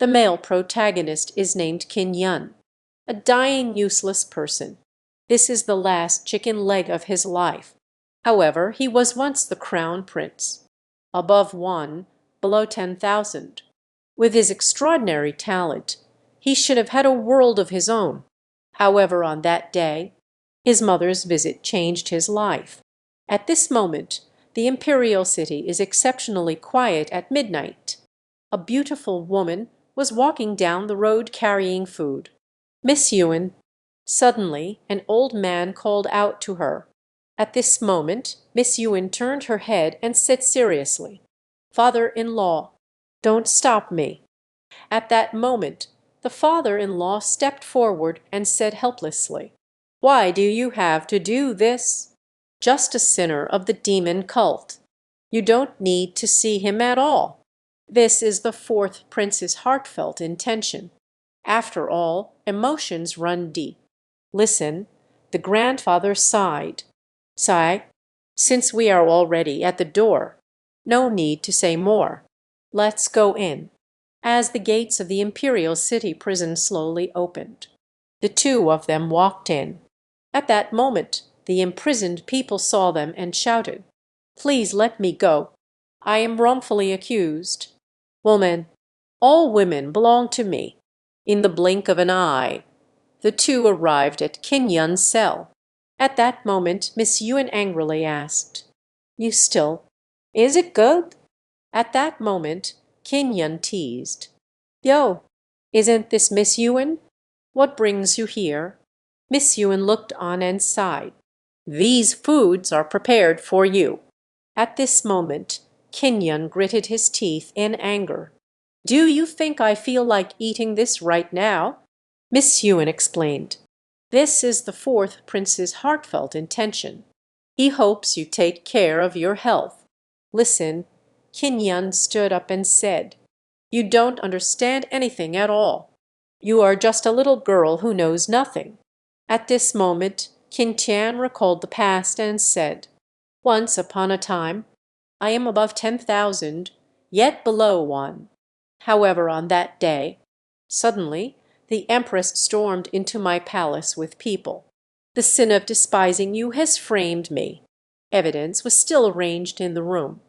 The male protagonist is named Xianxia, a dying, useless person. This is the last chicken leg of his life. However, he was once the crown prince. Above 1, below 10,000. With his extraordinary talent, he should have had a world of his own. However, on that day, his mother's visit changed his life. At this moment, the imperial city is exceptionally quiet at midnight. A beautiful woman was walking down the road carrying food. Miss Yuan. Suddenly, an old man called out to her. At this moment, Miss Yuan turned her head and said seriously, "Father-in-law, don't stop me." At that moment, the father-in-law stepped forward and said helplessly, "Why do you have to do this? Just a sinner of the demon cult. You don't need to see him at all." This is the fourth prince's heartfelt intention. After all, emotions run deep. Listen, the grandfather sighed. Sigh, since we are already at the door, no need to say more. Let's go in. As the gates of the imperial city prison slowly opened, the two of them walked in. At that moment, the imprisoned people saw them and shouted, "Please let me go. I am wrongfully accused." "Woman, all women belong to me." In the blink of an eye, the two arrived at Xianxia's cell. At that moment, Miss Yuan angrily asked, "You still? Is it good?" At that moment, Xianxia teased, "Yo, isn't this Miss Yuan? What brings you here?" Miss Yuan looked on and sighed. "These foods are prepared for you." At this moment, Xianxia gritted his teeth in anger. "Do you think I feel like eating this right now?" Miss Yuan explained, "This is the fourth prince's heartfelt intention. He hopes you take care of your health." "Listen," Xianxia stood up and said, "you don't understand anything at all. You are just a little girl who knows nothing." At this moment, Xianxian recalled the past and said, "Once upon a time, I am above 10,000, yet below 1. However, on that day, suddenly the empress stormed into my palace with people. The sin of despising you has framed me." Evidence was still arranged in the room.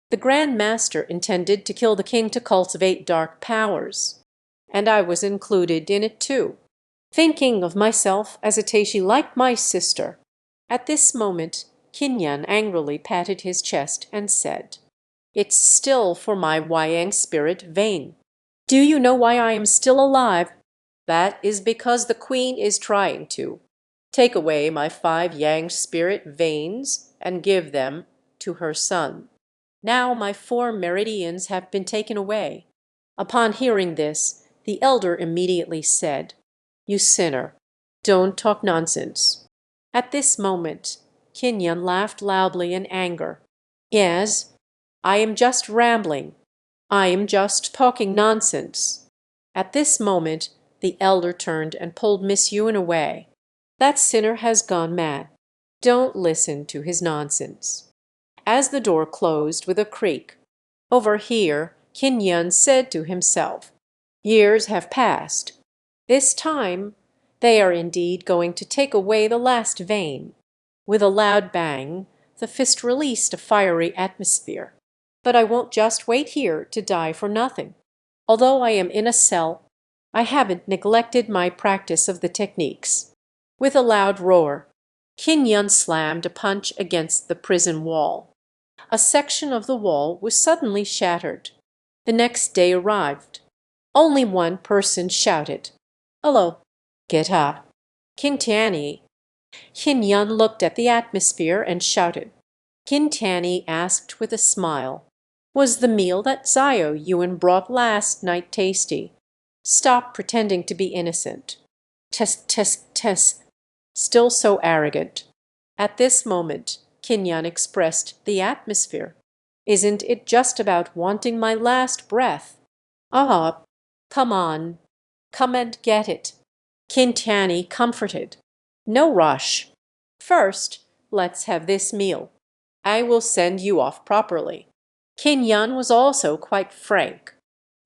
The Grand Master intended to kill the king to cultivate dark powers, and I was included in it too, thinking of myself as a Teishi like my sister. At this moment, Xianxia angrily patted his chest and said, "It's still for my Yang spirit vein. Do you know why I am still alive? That is because the queen is trying to take away my 5 Yang spirit veins and give them to her son. Now my 4 meridians have been taken away." Upon hearing this, the elder immediately said, "You sinner, don't talk nonsense." At this moment, Xianxia laughed loudly in anger. "Yes, I am just rambling. I am just talking nonsense." At this moment, the elder turned and pulled Miss Yuan away. "That sinner has gone mad. Don't listen to his nonsense." As the door closed with a creak, over here, Xianxia said to himself, "Years have passed. This time, they are indeed going to take away the last vein." With a loud bang, the fist released a fiery atmosphere. "But I won't just wait here to die for nothing. Although I am in a cell, I haven't neglected my practice of the techniques." With a loud roar, Xianxia slammed a punch against the prison wall. A section of the wall was suddenly shattered. The next day arrived. Only one person shouted, "Hello, get up." "Qintiani." Xianxia looked at the atmosphere and shouted. Qintiani asked with a smile, "Was the meal that Zio Yuan brought last night tasty? Stop pretending to be innocent. Tes. Still so arrogant." At this moment, Xianxia expressed the atmosphere. "Isn't it just about wanting my last breath?" "Ah, come on. Come and get it." Qintiani comforted. "No rush. First, let's have this meal. I will send you off properly." Xianxia was also quite frank.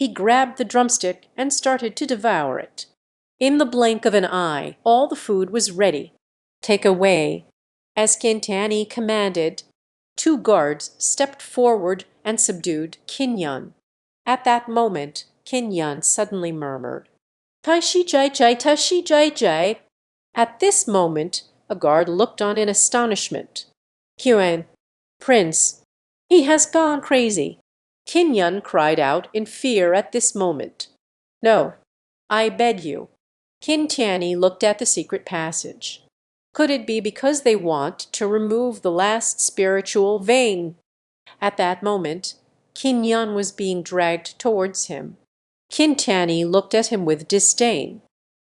He grabbed the drumstick and started to devour it. In the blink of an eye, all the food was ready. "Take away." As Xianxia commanded, two guards stepped forward and subdued Qin Yan. At that moment, Qin Yan suddenly murmured, "Taishi jai jai, taishi jai jai." At this moment, a guard looked on in astonishment. "Huan, Prince, he has gone crazy." Qin Yan cried out in fear at this moment. "No, I beg you." Qin Tianyi looked at the secret passage. Could it be because they want to remove the last spiritual vein? At that moment, Qin Yan was being dragged towards him. Qin Tianyi looked at him with disdain.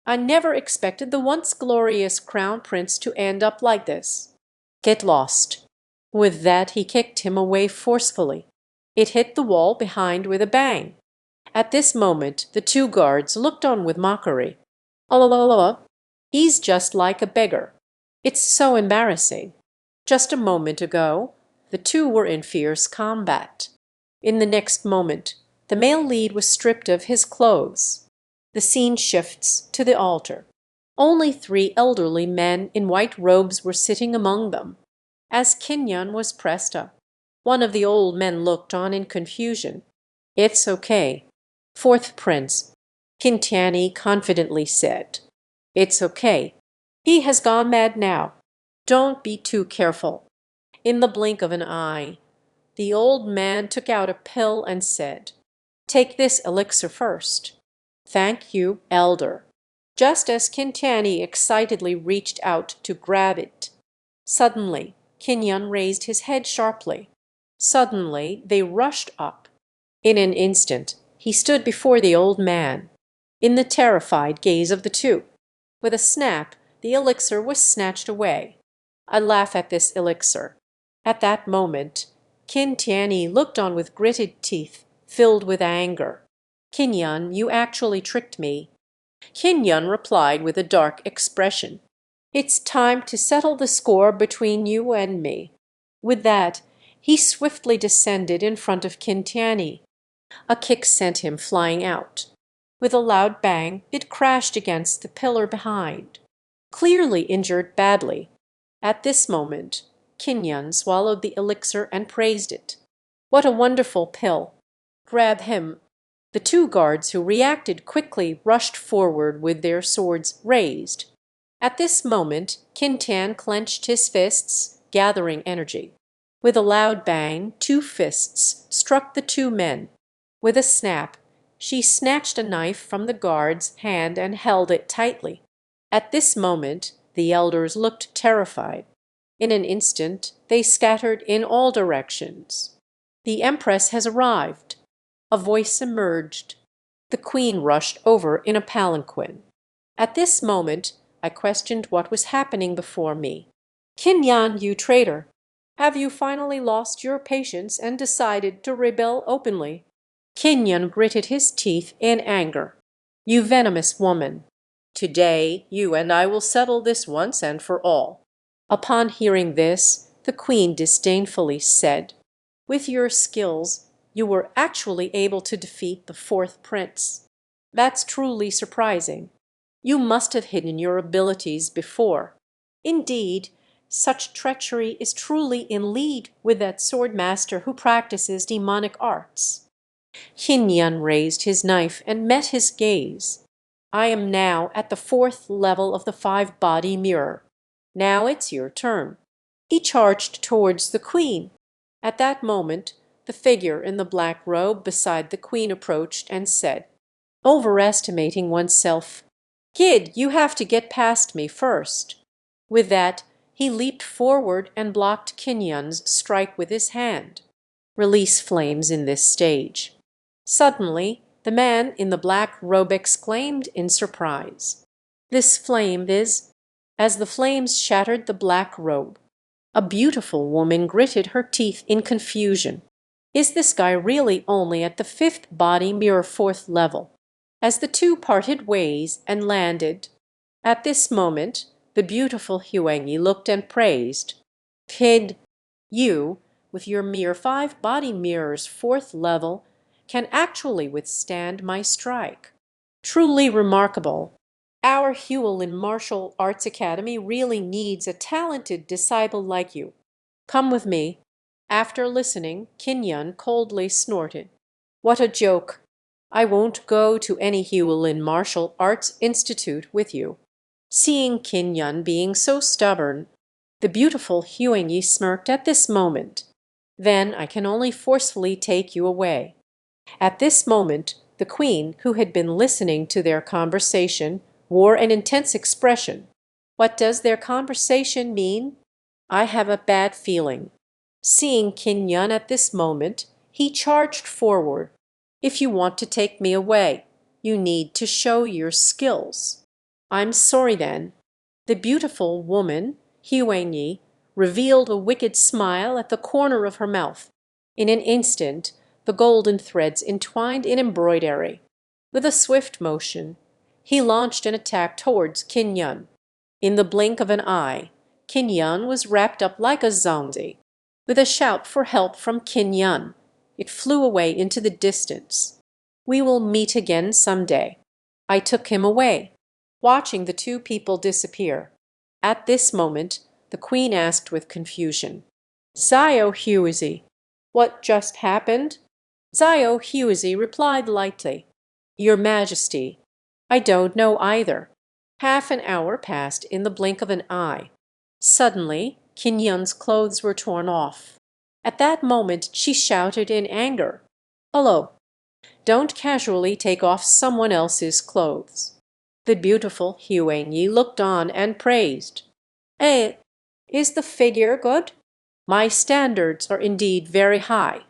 "I never expected the once glorious crown prince to end up like this. Get lost." With that he kicked him away forcefully. It hit the wall behind with a bang. At this moment the two guards looked on with mockery. "Oh, he's just like a beggar. It's so embarrassing." Just a moment ago, the two were in fierce combat. In the next moment, the male lead was stripped of his clothes. The scene shifts to the altar. Only three elderly men in white robes were sitting among them. As Qin Yan was pressed up, one of the old men looked on in confusion. "It's okay, fourth prince," Qin Tianyi confidently said. "It's okay. He has gone mad now. Don't be too careful." In the blink of an eye, the old man took out a pill and said, "Take this elixir first." "Thank you, elder." Just as Qin Tianyi excitedly reached out to grab it, suddenly Qin Yan raised his head sharply. Suddenly they rushed up. In an instant he stood before the old man, in the terrified gaze of the two. With a snap, the elixir was snatched away. I laugh at this elixir. At that moment, Qin Tianyi looked on with gritted teeth, filled with anger. "Qin Yan, you actually tricked me." Qin Yan replied with a dark expression, "It's time to settle the score between you and me." With that, he swiftly descended in front of Qin Tianyi. A kick sent him flying out. With a loud bang, it crashed against the pillar behind. Clearly injured badly. At this moment, Qin Yan swallowed the elixir and praised it. "What a wonderful pill! Grab him." The two guards who reacted quickly rushed forward with their swords raised. At this moment, Qin Tian clenched his fists, gathering energy. With a loud bang, two fists struck the two men. With a snap, she snatched a knife from the guard's hand and held it tightly. At this moment, the elders looked terrified. In an instant, they scattered in all directions. "The Empress has arrived." A voice emerged. The queen rushed over in a palanquin. At this moment, I questioned what was happening before me. "Qin Yan, you traitor, have you finally lost your patience and decided to rebel openly?" Qin Yan gritted his teeth in anger. "You venomous woman, today you and I will settle this once and for all." Upon hearing this, the queen disdainfully said, "With your skills, you were actually able to defeat the fourth prince. That's truly surprising. You must have hidden your abilities before. Indeed, such treachery is truly in league with that sword master who practices demonic arts." Qin Yan raised his knife and met his gaze. "I am now at the fourth level of the five-body mirror. Now it's your turn." He charged towards the queen. At that moment, the figure in the black robe beside the queen approached and said, "Overestimating oneself. Kid, you have to get past me first." With that, he leaped forward and blocked Qin Yan's strike with his hand. Release flames in this stage. Suddenly, the man in the black robe exclaimed in surprise, "This flame is—" As the flames shattered the black robe, a beautiful woman gritted her teeth in confusion. Is this guy really only at the fifth body mirror fourth level? As the two parted ways and landed. At this moment, the beautiful Xianxia looked and praised. "Kid, you, with your mere five body mirrors fourth level, can actually withstand my strike. Truly remarkable. Our Hewlin Martial Arts Academy really needs a talented disciple like you. Come with me." After listening, Kinyan coldly snorted. "What a joke! I won't go to any Hewlin Martial Arts Institute with you." Seeing Kinyan being so stubborn, the beautiful Xianxia smirked at this moment. "Then I can only forcefully take you away." At this moment, the queen, who had been listening to their conversation, wore an intense expression. What does their conversation mean? I have a bad feeling. Seeing Kinyan at this moment, he charged forward. "If you want to take me away, you need to show your skills." "I'm sorry then." The beautiful woman, Xianxia, revealed a wicked smile at the corner of her mouth. In an instant, the golden threads entwined in embroidery. With a swift motion, he launched an attack towards Kinyan. In the blink of an eye, Kinyan was wrapped up like a zombie. With a shout for help from Kinyan, it flew away into the distance. "We will meet again some day." I took him away, watching the two people disappear. At this moment, the queen asked with confusion, "Xianxia, what just happened?" Xianxia replied lightly, "Your Majesty, I don't know either." Half an hour passed in the blink of an eye. Suddenly, Kinyan's clothes were torn off. At that moment she shouted in anger, "Hello! Don't casually take off someone else's clothes." The beautiful Xianxia looked on and praised. "Eh, is the figure good? My standards are indeed very high.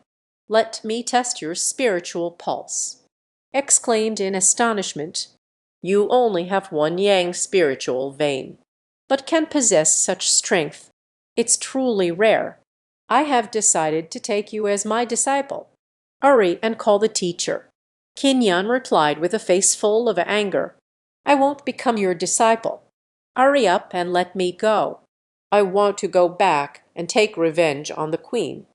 Let me test your spiritual pulse." Exclaimed in astonishment, "You only have one yang spiritual vein, but can possess such strength. It's truly rare. I have decided to take you as my disciple. Hurry and call the teacher." Kinyan replied with a face full of anger, "I won't become your disciple. Hurry up and let me go. I want to go back and take revenge on the queen."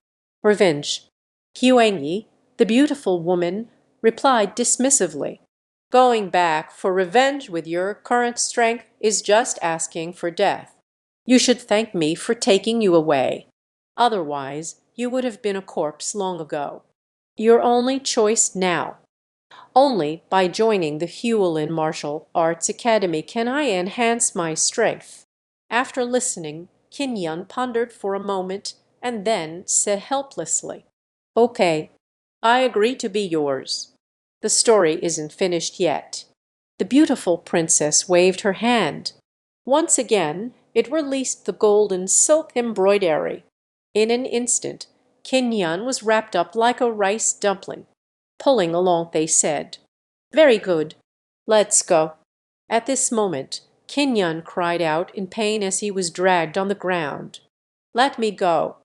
"Revenge?" Xianxia, the beautiful woman, replied dismissively. "Going back for revenge with your current strength is just asking for death. You should thank me for taking you away. Otherwise, you would have been a corpse long ago. Your only choice now. Only by joining the Hewlin Martial Arts Academy can I enhance my strength." After listening, Kinyan pondered for a moment and then said helplessly, "Okay, I agree to be yours. The story isn't finished yet." The beautiful princess waved her hand. Once again it released the golden silk embroidery. In an instant, Kinyan was wrapped up like a rice dumpling. Pulling along, they said, "Very good. Let's go." At this moment, Kinyan cried out in pain as he was dragged on the ground. "Let me go.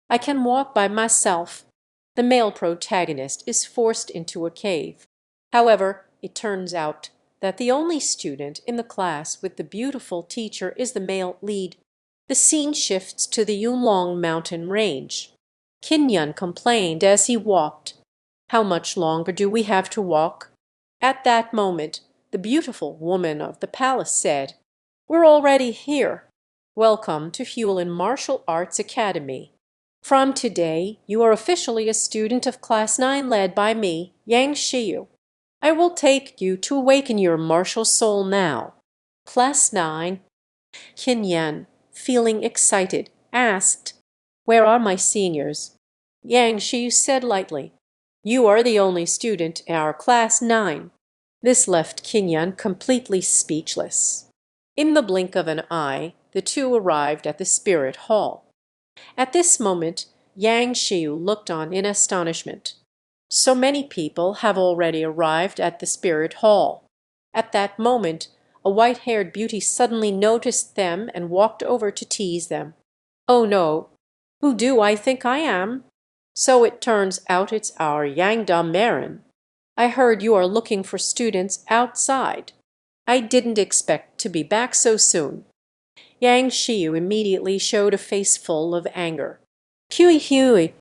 I can walk by myself." The male protagonist is forced into a cave. However, it turns out that the only student in the class with the beautiful teacher is the male lead. The scene shifts to the Yunlong mountain range. Kinyan complained as he walked, "How much longer do we have to walk?" At that moment, the beautiful woman of the palace said, "We're already here. Welcome to Hewlin Martial Arts Academy. From today, you are officially a student of Class 9 led by me, Xianxia. I will take you to awaken your martial soul now." "Class 9?" Kinyan, feeling excited, asked, "Where are my seniors?" Xianxia said lightly, "You are the only student in our Class 9. This left Kinyan completely speechless. In the blink of an eye, the two arrived at the spirit hall. At this moment, Xianxia looked on in astonishment. So many people have already arrived at the spirit hall. At that moment, a white-haired beauty suddenly noticed them and walked over to tease them. "Oh no, who do I think I am? So it turns out it's our Yangda Marin. I heard you are looking for students outside. I didn't expect to be back so soon." Xianxia immediately showed a face full of anger. "Hui,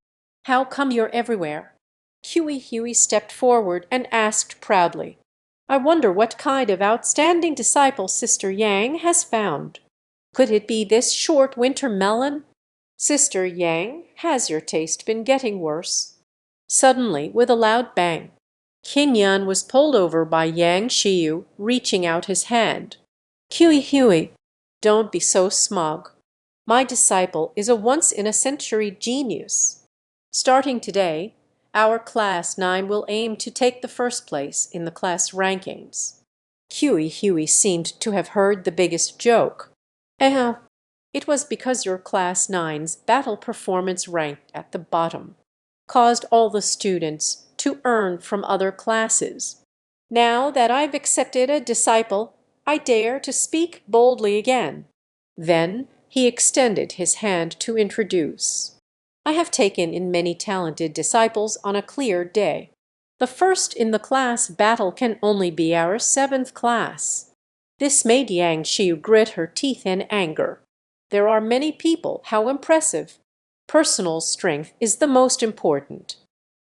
how come you're everywhere? Huey stepped forward and asked proudly, "I wonder what kind of outstanding disciple Sister Yang has found. Could it be this short winter melon? Sister Yang, has your taste been getting worse?" Suddenly, with a loud bang, Qin Yan was pulled over by Yang Xiu, reaching out his hand. Huey, don't be so smug. My disciple is a once-in-a-century genius. Starting today, our Class 9 will aim to take the first place in the class rankings. Huey seemed to have heard the biggest joke. It was because your Class 9's battle performance ranked at the bottom caused all the students to earn from other classes. Now that I've accepted a disciple, I dare to speak boldly again." Then he extended his hand to introduce. "I have taken in many talented disciples on a clear day. The first in the class battle can only be our 7th class." This made Yang Xiu grit her teeth in anger. There are many people, how impressive! Personal strength is the most important.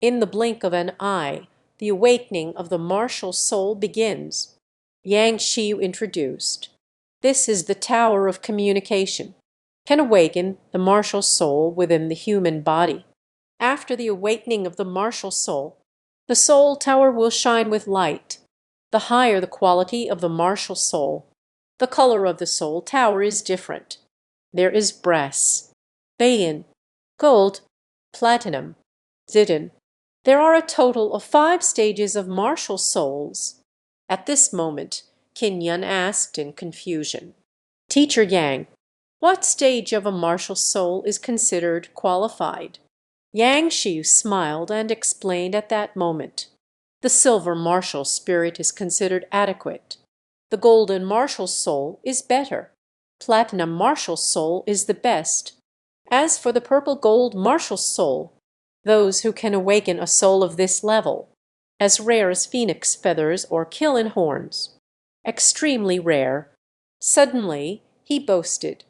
In the blink of an eye, the awakening of the martial soul begins. Yang Xiu introduced. "This is the Tower of Communication. Can awaken the martial soul within the human body. After the awakening of the martial soul, the soul tower will shine with light. The higher the quality of the martial soul, the color of the soul tower is different. There is brass, bayan, gold, platinum, zidane. There are a total of 5 stages of martial souls." At this moment, Qin Yan asked in confusion, "Teacher Yang, what stage of a martial soul is considered qualified?" Yang Xiu smiled and explained at that moment. "The silver martial spirit is considered adequate. The golden martial soul is better. Platinum martial soul is the best. As for the purple gold martial soul, those who can awaken a soul of this level, as rare as phoenix feathers or kiln horns. Extremely rare." Suddenly he boasted,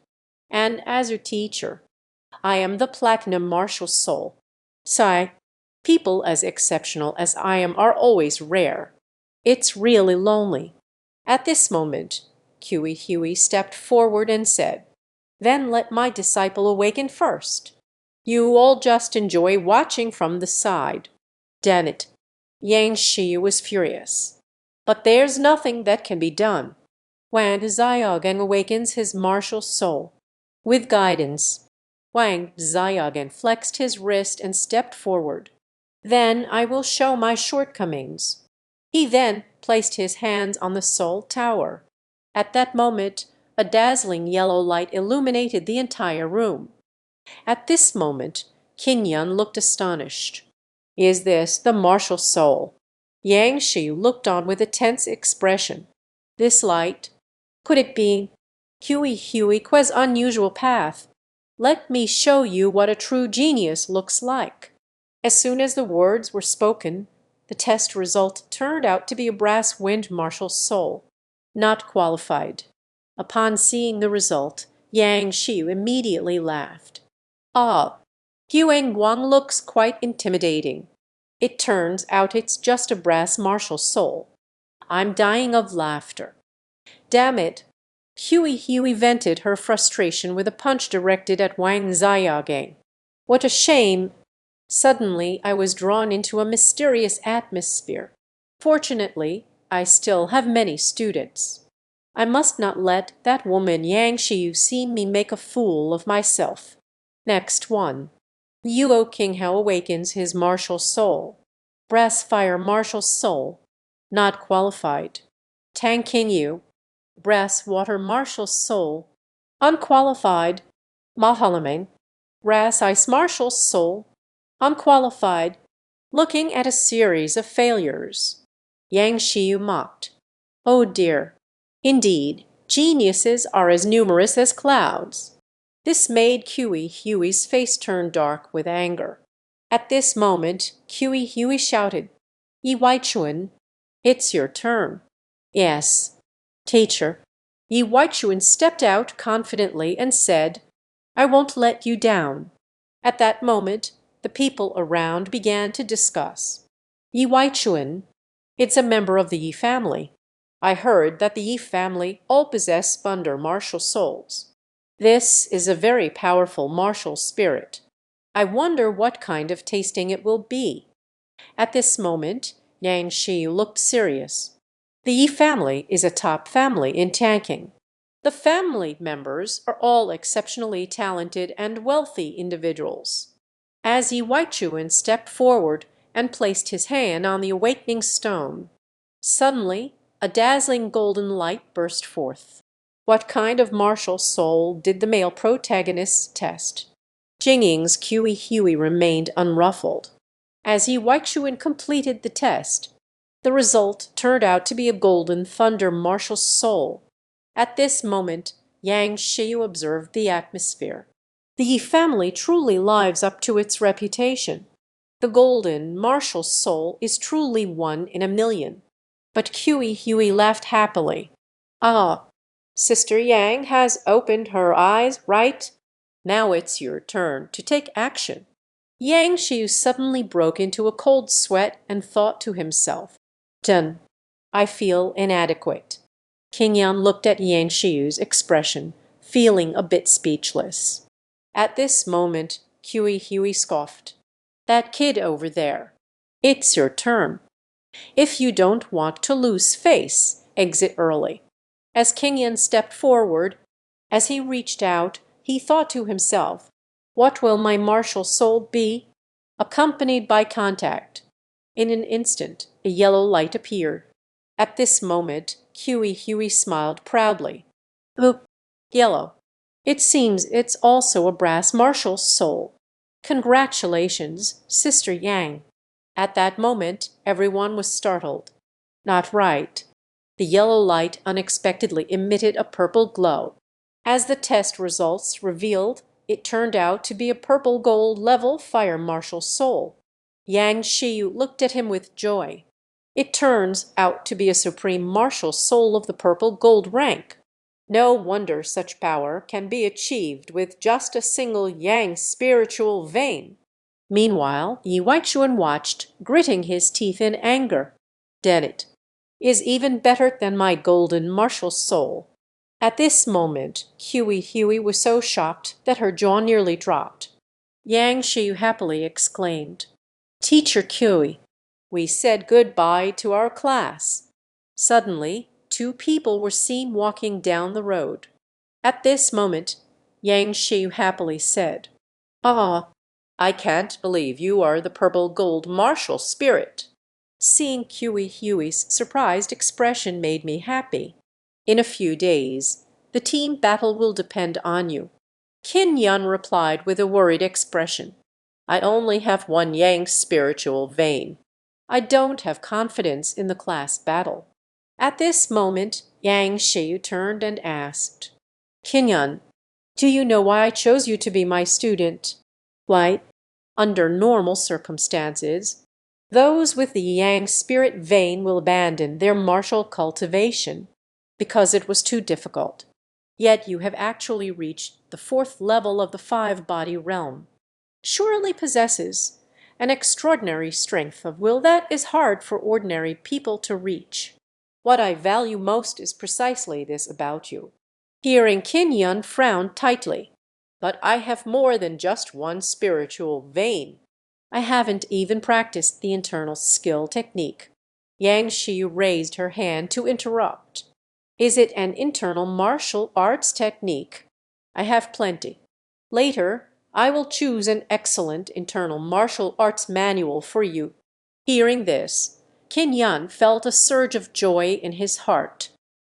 "And as a teacher, I am the platinum martial soul. Sigh, people as exceptional as I am are always rare. It's really lonely." At this moment, Huey stepped forward and said, "Then let my disciple awaken first. You all just enjoy watching from the side." Damn it! Yang Xiu was furious. "But there's nothing that can be done. Wang Zhaogan awakens his martial soul. With guidance." Wang Zhaogan flexed his wrist and stepped forward. "Then I will show my shortcomings." He then placed his hands on the soul tower. At that moment, a dazzling yellow light illuminated the entire room. At this moment, Qin Yan looked astonished. "Is this the martial soul?" Yang Xiu looked on with a tense expression. "This light, could it be Huey's unusual path? Let me show you what a true genius looks like." As soon as the words were spoken, the test result turned out to be a brass wind martial soul, not qualified. Upon seeing the result, Yang Xiu immediately laughed. "Ah, Huang Guang looks quite intimidating. It turns out it's just a brass martial soul. I'm dying of laughter. Damn it!" Huey vented her frustration with a punch directed at Wang Zhaogang. "What a shame!" Suddenly I was drawn into a mysterious atmosphere. Fortunately, I still have many students. I must not let that woman Yang Xiu see me make a fool of myself. Next one. Yuo Qinghao awakens his martial soul. Brass fire martial soul. Not qualified. Tang Qinyu. Brass water martial soul. Unqualified. Mahalamen. Brass ice martial soul. Unqualified. Looking at a series of failures, Yang Xiu mocked. "Oh dear. Indeed, geniuses are as numerous as clouds." This made Huey's face turn dark with anger. At this moment, Huey shouted, "Yi Waichuan, it's your turn." "Yes, teacher." Yi Waichuan stepped out confidently and said, "I won't let you down." At that moment, The people around began to discuss. Yi Waichuan, it's a member of the Yi family. I heard that the Yi family all possess thunder martial souls. This is a very powerful martial spirit. I wonder what kind of tasting it will be. At this moment, Xianxia looked serious. The Yi family is a top family in tanking. The family members are all exceptionally talented and wealthy individuals. As Yi Waichuan stepped forward and placed his hand on the awakening stone, suddenly a dazzling golden light burst forth. What kind of martial soul did the male protagonist test? Jingying's Huey remained unruffled. As Yi Waichuan completed the test, the result turned out to be a golden thunder martial soul. At this moment, Yang Shiyu observed the atmosphere. The Yi family truly lives up to its reputation. The golden martial soul is truly one in a million. But Huey laughed happily. Ah, Sister Yang has opened her eyes, right? Now it's your turn to take action. Yang Shiu suddenly broke into a cold sweat and thought to himself, Done. I feel inadequate. King Yan looked at Yang Shiu's expression, feeling a bit speechless. At this moment, Huey scoffed. That kid over there. It's your turn. If you don't want to lose face, exit early. As King Yan stepped forward, as he reached out, he thought to himself, what will my martial soul be? Accompanied by contact. In an instant, a yellow light appeared. At this moment, Huey smiled proudly. Oh, yellow. It seems it's also a brass martial soul. Congratulations, Sister Yang. At that moment, everyone was startled. Not right. The yellow light unexpectedly emitted a purple glow. As the test results revealed, it turned out to be a purple gold level fire martial soul. Yang Shiyu looked at him with joy. It turns out to be a supreme martial soul of the purple gold rank. No wonder such power can be achieved with just a single Yang spiritual vein. Meanwhile, Yi Waichuan watched, gritting his teeth in anger. Dennett is even better than my golden martial soul. At this moment, Huey was so shocked that her jaw nearly dropped. Yang Shi happily exclaimed, Teacher Huey, we said goodbye to our class. Suddenly, two people were seen walking down the road. At this moment, Yang Shi happily said, Ah, I can't believe you are the purple gold martial spirit. Seeing Huey's surprised expression made me happy. In a few days, the team battle will depend on you. Qin Yun replied with a worried expression. I only have one Yang spiritual vein. I don't have confidence in the class battle. At this moment, Yang Shiyu turned and asked, Qin Yun, do you know why I chose you to be my student? Why, under normal circumstances, those with the Yang spirit vein will abandon their martial cultivation because it was too difficult. Yet you have actually reached the 4th level of the 5-body realm. Surely possesses an extraordinary strength of will that is hard for ordinary people to reach. What I value most is precisely this about you. Hearing Qin Yun frowned tightly. But I have more than just one spiritual vein. I haven't even practiced the internal skill technique. Yang Shi raised her hand to interrupt. Is it an internal martial arts technique? I have plenty. Later, I will choose an excellent internal martial arts manual for you. Hearing this, Qin Yan felt a surge of joy in his heart.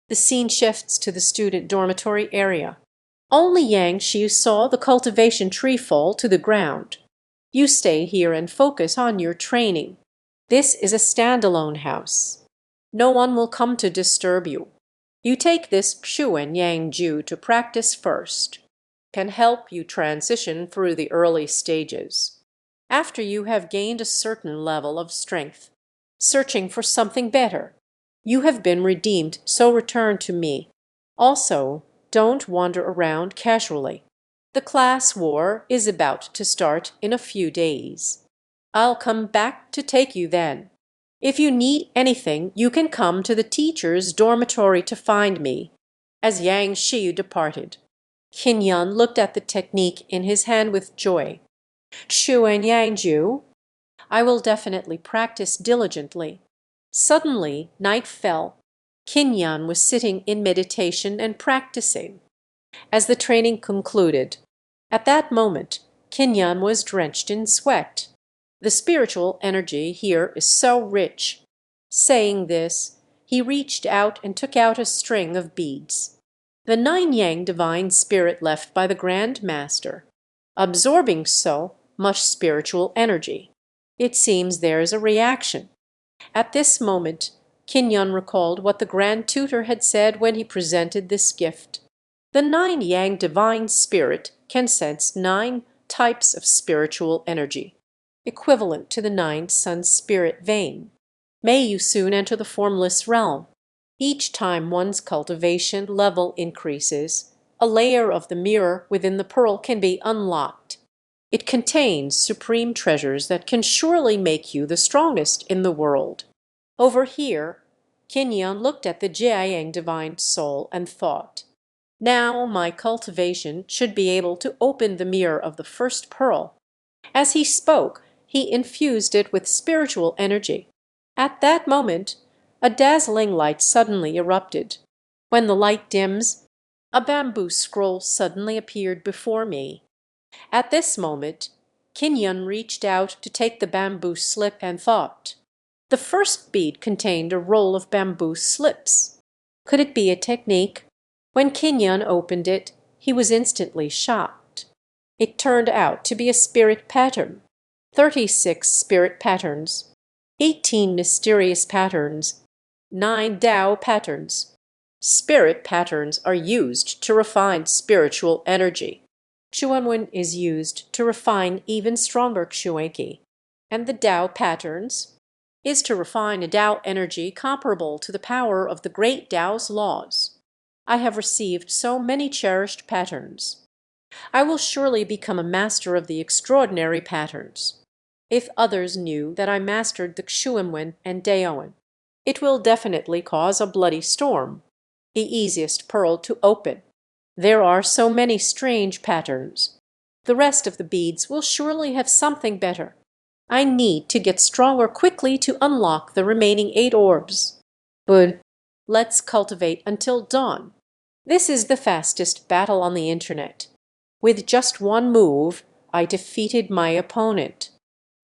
The scene shifts to the student dormitory area. Only Yang Shi saw the cultivation tree fall to the ground. You stay here and focus on your training. This is a standalone house. No one will come to disturb you. You take this Pshuan Yang Ju to practice first. Can help you transition through the early stages. After you have gained a certain level of strength, searching for something better, you have been redeemed, so return to me. Also, don't wander around casually. The class war is about to start in a few days. I'll come back to take you then. If you need anything, you can come to the teacher's dormitory to find me." As Xianxia departed, Qin looked at the technique in his hand with joy. "Xuan Yangju, I will definitely practice diligently." Suddenly, night fell. Qin was sitting in meditation and practicing. As the training concluded, at that moment, Qin was drenched in sweat. The spiritual energy here is so rich. Saying this, he reached out and took out a string of beads. The 9-yang divine spirit left by the Grand Master, absorbing so much spiritual energy. It seems there is a reaction. At this moment, Qin recalled what the Grand Tutor had said when he presented this gift. The 9-yang divine spirit can sense 9 types of spiritual energy, equivalent to the 9 sun spirit vein. May you soon enter the formless realm. Each time one's cultivation level increases, a layer of the mirror within the pearl can be unlocked. It contains supreme treasures that can surely make you the strongest in the world. Over here, Qin looked at the Jiayang divine soul and thought, "Now my cultivation should be able to open the mirror of the first pearl." As he spoke, he infused it with spiritual energy. At that moment, a dazzling light suddenly erupted. When the light dims, a bamboo scroll suddenly appeared before me. At this moment, Qin reached out to take the bamboo slip and thought. The first bead contained a roll of bamboo slips. Could it be a technique? When Qin opened it, he was instantly shocked. It turned out to be a spirit pattern. 36 spirit patterns, 18 mysterious patterns, 9 Tao patterns. Spirit patterns are used to refine spiritual energy. Xuanwen is used to refine even stronger Xuanqi. And the Tao patterns is to refine a Tao energy comparable to the power of the great Tao's laws. I have received so many cherished patterns. I will surely become a master of the extraordinary patterns. If others knew that I mastered the Xuanwen and Daowen, it will definitely cause a bloody storm. The easiest pearl to open. There are so many strange patterns. The rest of the beads will surely have something better. I need to get stronger quickly to unlock the remaining 8 orbs. But let's cultivate until dawn. This is the fastest battle on the internet. With just one move, I defeated my opponent.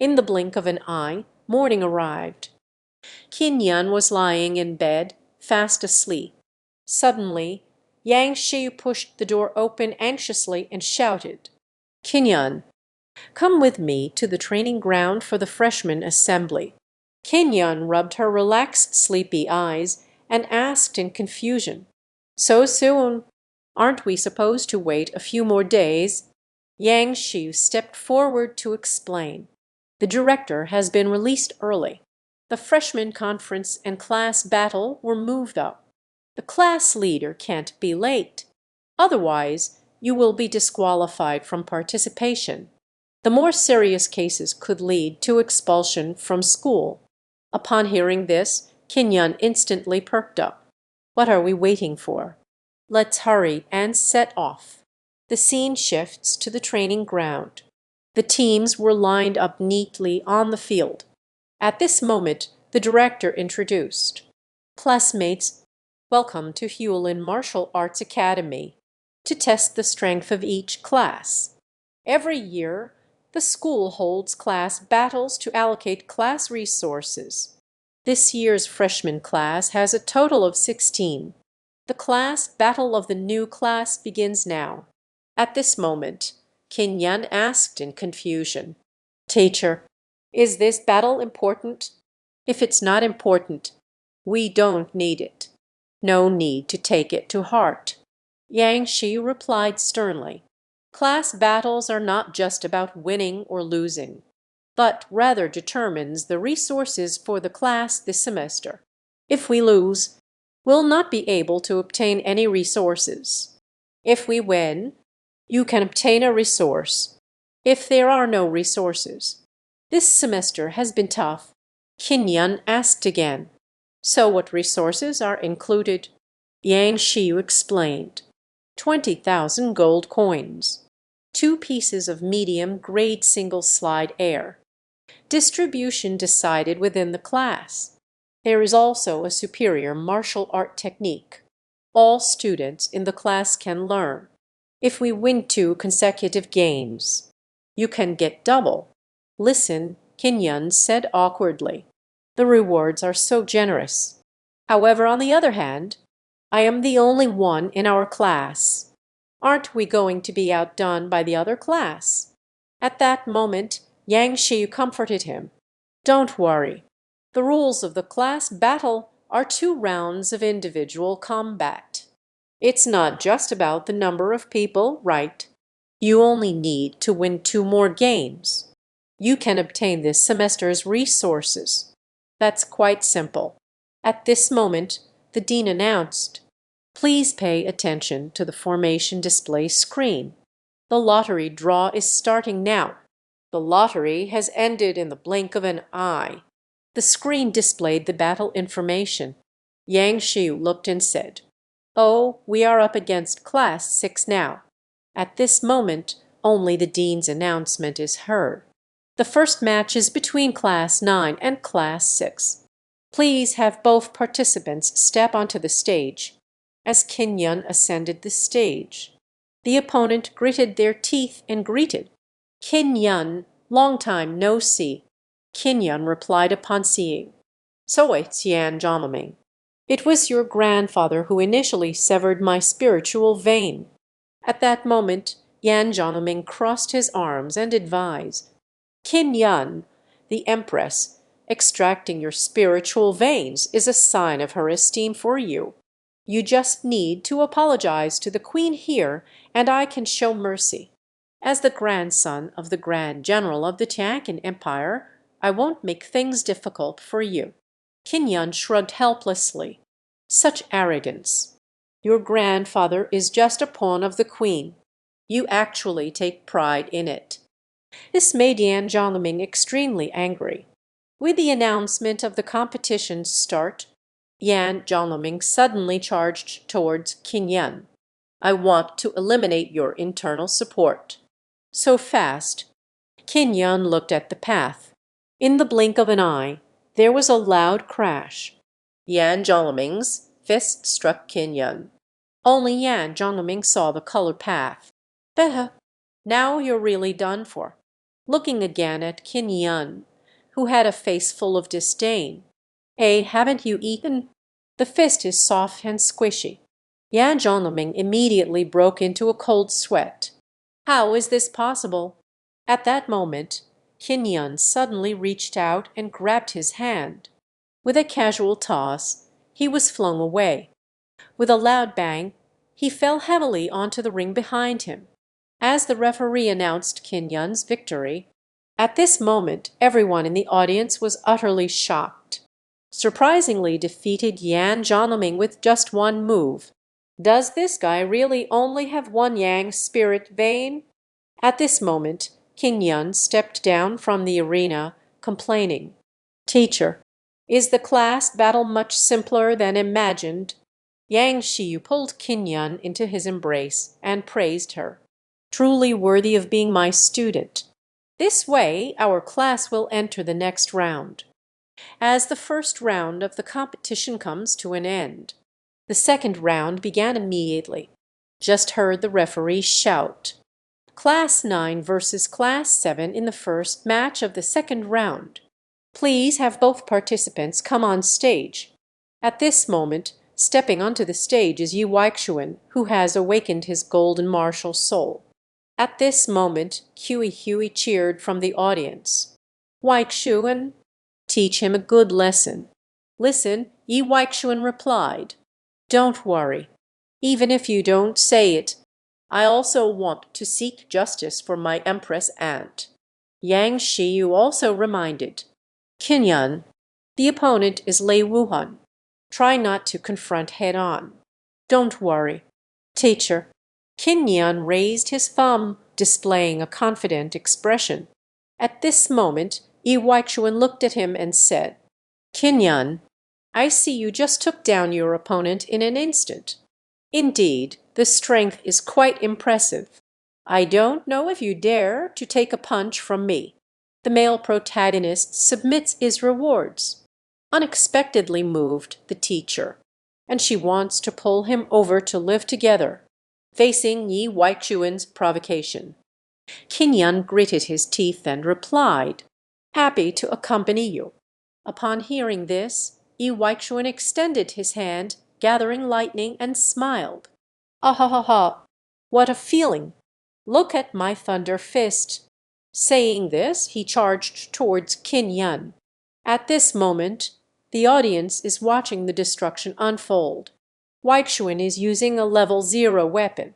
In the blink of an eye, morning arrived. Qin was lying in bed, fast asleep. Suddenly, Xianxia pushed the door open anxiously and shouted, "Qin, come with me to the training ground for the freshman assembly." Qin rubbed her relaxed, sleepy eyes and asked in confusion, "So soon? Aren't we supposed to wait a few more days?" Xianxia stepped forward to explain. "The director has been released early. The freshman conference and class battle were moved up. The class leader can't be late. Otherwise, you will be disqualified from participation. The more serious cases could lead to expulsion from school." Upon hearing this, Qin instantly perked up. "What are we waiting for? Let's hurry and set off." The scene shifts to the training ground. The teams were lined up neatly on the field. At this moment, the director introduced, "Classmates, welcome to Hewlin Martial Arts Academy, to test the strength of each class. Every year, the school holds class battles to allocate class resources. This year's freshman class has a total of 16. The class battle of the new class begins now." At this moment, Qin asked in confusion, "Teacher, is this battle important? If it's not important, we don't need it. No need to take it to heart." Xianxia replied sternly, "Class battles are not just about winning or losing, but rather determines the resources for the class this semester. If we lose, we'll not be able to obtain any resources. If we win, You can obtain a resource. If there are no resources. This semester has been tough. Qin asked again. So what resources are included? Xianxia explained. 20,000 gold coins. 2 pieces of medium-grade single-slide air. Distribution decided within the class. There is also a superior martial art technique. All students in the class can learn. If we win 2 consecutive games, you can get double. Listen, Qin said awkwardly. The rewards are so generous. However, on the other hand, I am the only one in our class. Aren't we going to be outdone by the other class? At that moment, Xianxia comforted him. Don't worry. The rules of the class battle are 2 rounds of individual combat. It's not just about the number of people, right? You only need to win 2 more games. You can obtain this semester's resources. That's quite simple. At this moment, the dean announced, "Please pay attention to the formation display screen. The lottery draw is starting now." The lottery has ended in the blink of an eye. The screen displayed the battle information. Xianxia looked and said, "Oh, we are up against Class 6 now." At this moment, only the dean's announcement is heard. The first match is between Class 9 and Class 6. Please have both participants step onto the stage. As Qin ascended the stage, the opponent gritted their teeth and greeted. "Qin, long time no see." Qin replied upon seeing. "So it's Yan Zhongming. It was your grandfather who initially severed my spiritual vein." At that moment, Yan Zhongming crossed his arms and advised, "Qin, the Empress, extracting your spiritual veins is a sign of her esteem for you. You just need to apologize to the Queen here, and I can show mercy. As the grandson of the Grand General of the Tianqian Empire, I won't make things difficult for you." Qin shrugged helplessly. Such arrogance. Your grandfather is just a pawn of the Queen. You actually take pride in it. This made Yan Zhongming extremely angry. With the announcement of the competition's start, Yan Zhongming suddenly charged towards Qin. "I want to eliminate your internal support." So fast. Qin looked at the path. In the blink of an eye, there was a loud crash. Yan Zhongming's fist struck Qin. Only Yan Zhongming saw the color path. "Better. Now you're really done for." Looking again at Qin, who had a face full of disdain. Haven't you eaten?" The fist is soft and squishy. Yan Zhongming immediately broke into a cold sweat. How is this possible? At that moment, Qin suddenly reached out and grabbed his hand. With a casual toss, he was flung away. With a loud bang, he fell heavily onto the ring behind him. As the referee announced Qin's victory, at this moment everyone in the audience was utterly shocked. Surprisingly defeated Yan Zhongming with just 1 move. Does this guy really only have 1 yang spirit vein? At this moment, Qin stepped down from the arena, complaining, "Teacher, is the class battle much simpler than imagined?" Xianxia pulled Qin into his embrace and praised her. "Truly worthy of being my student. This way our class will enter the next round." As the first round of the competition comes to an end, the second round began immediately. Just heard the referee shout, "Class 9 versus Class 7 in the first match of the second round. Please have both participants come on stage." At this moment, stepping onto the stage is Yi Weixuan, who has awakened his golden martial soul. At this moment, Hui cheered from the audience. "Weixuan, teach him a good lesson." "Listen," Yi Weixuan replied. "Don't worry. Even if you don't say it, I also want to seek justice for my Empress aunt." Xianxia also reminded. "Qin, the opponent is Lei Wuhan. Try not to confront head-on. Don't worry. Teacher, Qin Yan raised his thumb, displaying a confident expression. At this moment, Yi Weixuan looked at him and said, "Qin Yan, I see you just took down your opponent in an instant. Indeed, the strength is quite impressive. I don't know if you dare to take a punch from me. The male protagonist submits his rewards." Unexpectedly moved the teacher, and she wants to pull him over to live together, facing Yi Weixuan's provocation. Qin Yan gritted his teeth and replied, "Happy to accompany you." Upon hearing this, Yi Weixuan extended his hand, gathering lightning, and smiled. "Ah ha ha ha! What a feeling! Look at my thunder fist." Saying this, he charged towards Qin Yan. At this moment, the audience is watching the destruction unfold. Weixuan is using a level 0 weapon,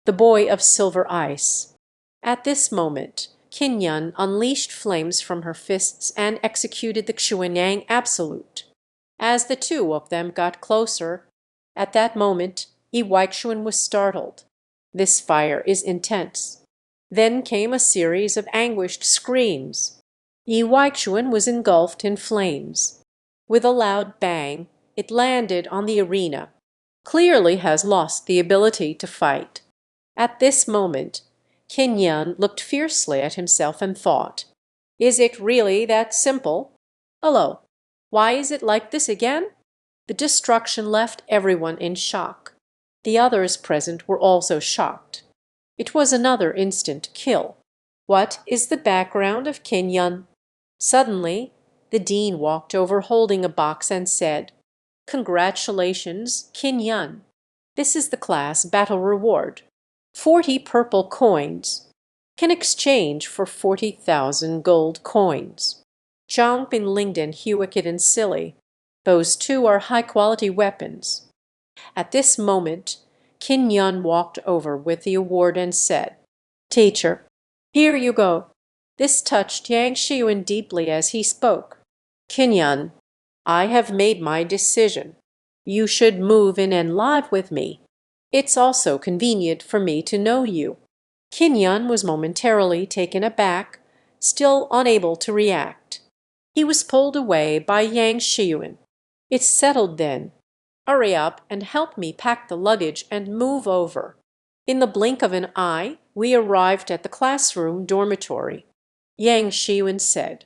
the boy of silver ice. At this moment, Qin Yan unleashed flames from her fists and executed the Xuanyang Absolute. As the two of them got closer, at that moment, Yi Weixuan was startled. This fire is intense. Then came a series of anguished screams. Yi Weixuan was engulfed in flames. With a loud bang, it landed on the arena. Clearly has lost the ability to fight. At this moment, Qin Yan looked fiercely at himself and thought, "Is it really that simple? Hello, why is it like this again?" The destruction left everyone in shock. The others present were also shocked. It was another instant kill. What is the background of Qin Yan? Suddenly, the dean walked over holding a box and said, "Congratulations, Qin Yan. This is the class battle reward. 40 purple coins. Can exchange for 40,000 gold coins. Zhang Binling and Hewickett and Silly. Those two are high-quality weapons." At this moment, Qin Yan walked over with the award and said, "Teacher, here you go." This touched Yang Shiyuan deeply as he spoke. "Qin Yan, I have made my decision. You should move in and live with me. It's also convenient for me to know you." Qin Yan was momentarily taken aback, still unable to react. He was pulled away by Yang Shiyuan. "It's settled then. Hurry up and help me pack the luggage and move over." In the blink of an eye, we arrived at the classroom dormitory. Yang Shiyuan said,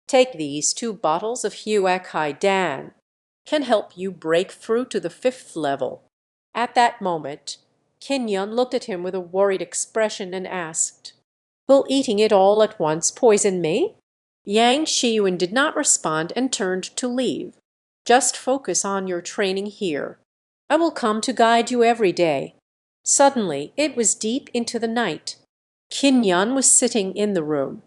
"Take these 2 bottles of Huakai Dan. Can help you break through to the 5th level." At that moment, Qin Yan looked at him with a worried expression and asked, "Will eating it all at once poison me?" Yang Shiyuan did not respond and turned to leave. "Just focus on your training here. I will come to guide you every day." Suddenly, it was deep into the night. Qin Yan was sitting in the room.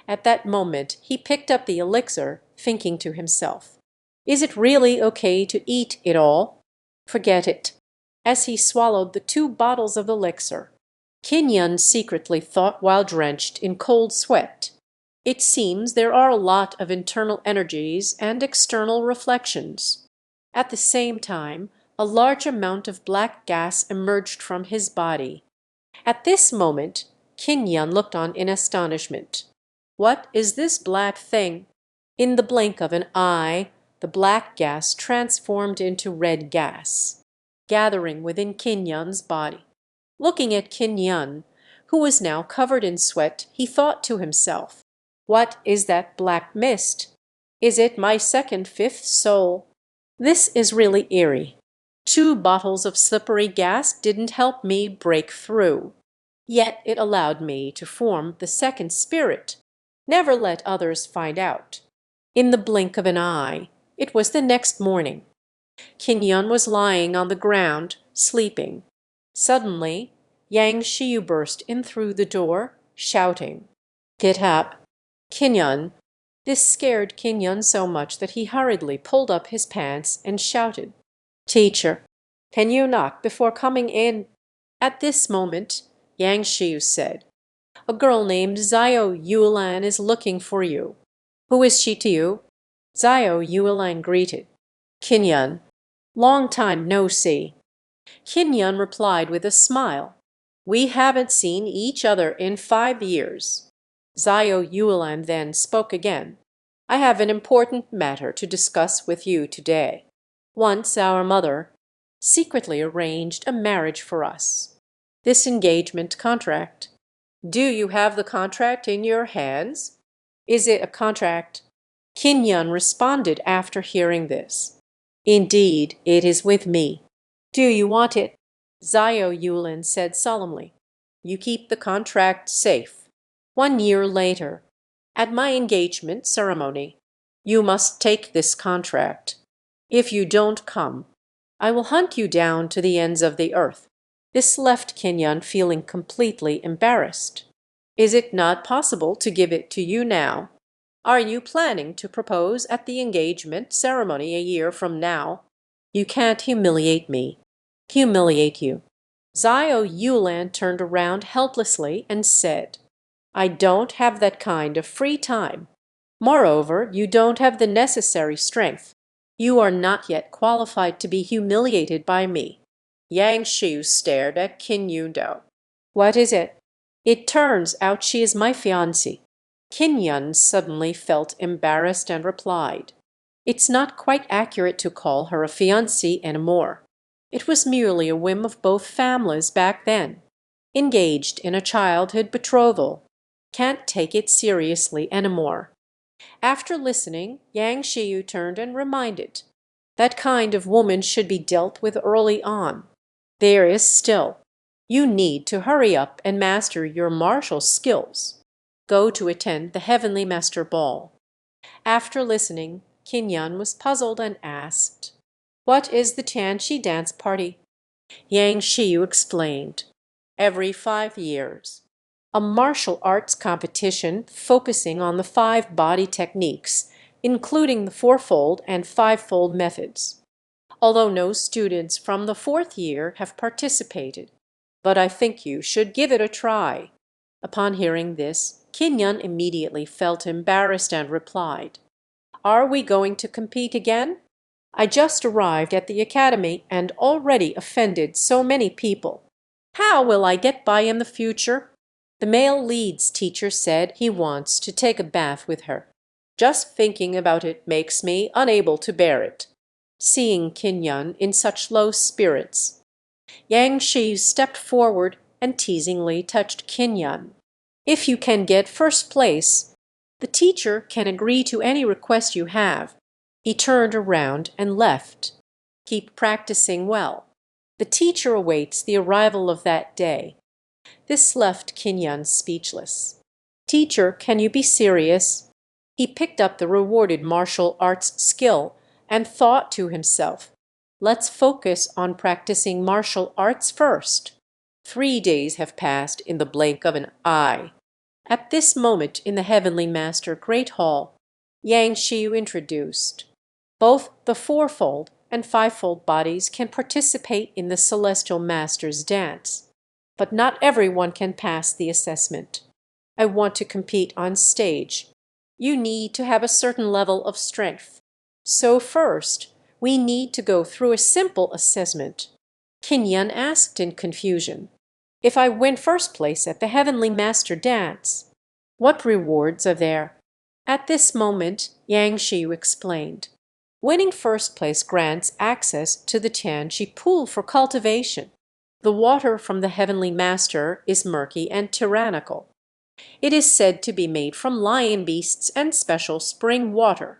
At that moment, he picked up the elixir, thinking to himself, "Is it really okay to eat it all? Forget it." As he swallowed the 2 bottles of elixir, Qin Yan secretly thought while drenched in cold sweat, "It seems there are a lot of internal energies and external reflections." At the same time, a large amount of black gas emerged from his body. At this moment, Qin Yan looked on in astonishment. "What is this black thing?" In the blink of an eye, the black gas transformed into red gas, gathering within Qin Yan's body. Looking at Qin Yan, who was now covered in sweat, he thought to himself, "What is that black mist? Is it my second 5th soul? This is really eerie. 2 bottles of slippery gas didn't help me break through. Yet it allowed me to form the second spirit. Never let others find out." In the blink of an eye, it was the next morning. Qin Yan was lying on the ground, sleeping. Suddenly, Yang Shiyu burst in through the door, shouting, "Get up, Qin Yan." This scared Qin Yan so much that he hurriedly pulled up his pants and shouted, "Teacher, can you knock before coming in?" At this moment, Yang Shiyu said, "A girl named Zhao Yulan is looking for you." "Who is she to you?" Zhao Yulan greeted. "Qin Yan, long time no see." Qin Yan replied with a smile, We haven't seen each other in 5 years. Zhao Yulan then spoke again. I have an important matter to discuss with you today. Once our mother secretly arranged a marriage for us. This engagement contract. Do you have the contract in your hands? Is it a contract? Qin Yun responded after hearing this. Indeed, it is with me. Do you want it? Zhao Yulin said solemnly. You keep the contract safe. 1 year later, at my engagement ceremony, you must take this contract. If you don't come, I will hunt you down to the ends of the earth. This left Qin Yun feeling completely embarrassed. Is it not possible to give it to you now? Are you planning to propose at the engagement ceremony a year from now? You can't humiliate me. Humiliate you. Zhao Yulan turned around helplessly and said, I don't have that kind of free time. Moreover, you don't have the necessary strength. You are not yet qualified to be humiliated by me. Xianxia stared at Qin Yundao. What is it? It turns out she is my fiancée. Qin Yun suddenly felt embarrassed and replied, It's not quite accurate to call her a fiancée anymore. It was merely a whim of both families back then. Engaged in a childhood betrothal. Can't take it seriously anymore. After listening, Yang Shiyu turned and reminded, That kind of woman should be dealt with early on. There is still. You need to hurry up and master your martial skills. Go to attend the Heavenly Master Ball. After listening, Qin Yun was puzzled and asked, What is the Tianqi dance party? Yang Shiyu explained, Every 5 years. A martial arts competition focusing on the 5 body techniques, including the fourfold and fivefold methods. Although no students from the 4th year have participated, but I think you should give it a try. Upon hearing this, Qin Yun immediately felt embarrassed and replied, Are we going to compete again? I just arrived at the academy and already offended so many people. How will I get by in the future? The male leads teacher said he wants to take a bath with her. Just thinking about it makes me unable to bear it. Seeing Qin Yun in such low spirits, Yang Shi stepped forward and teasingly touched Qin Yun. If you can get first place, the teacher can agree to any request you have. He turned around and left. Keep practicing well. The teacher awaits the arrival of that day. This left Qin Yun speechless. Teacher, can you be serious? He picked up the rewarded martial arts skill and thought to himself, Let's focus on practicing martial arts first. 3 days have passed in the blink of an eye. At this moment in the Heavenly Master Great Hall, Yang Shiyu introduced, Both the fourfold and fivefold bodies can participate in the Celestial Master's dance, but not everyone can pass the assessment. I want to compete on stage. You need to have a certain level of strength. So first, we need to go through a simple assessment. Qin Yun asked in confusion, If I win first place at the Heavenly Master dance, what rewards are there? At this moment, Yang Shiyu explained, Winning first place grants access to the Tianqi pool for cultivation. The water from the Heavenly Master is murky and tyrannical. It is said to be made from lion beasts and special spring water.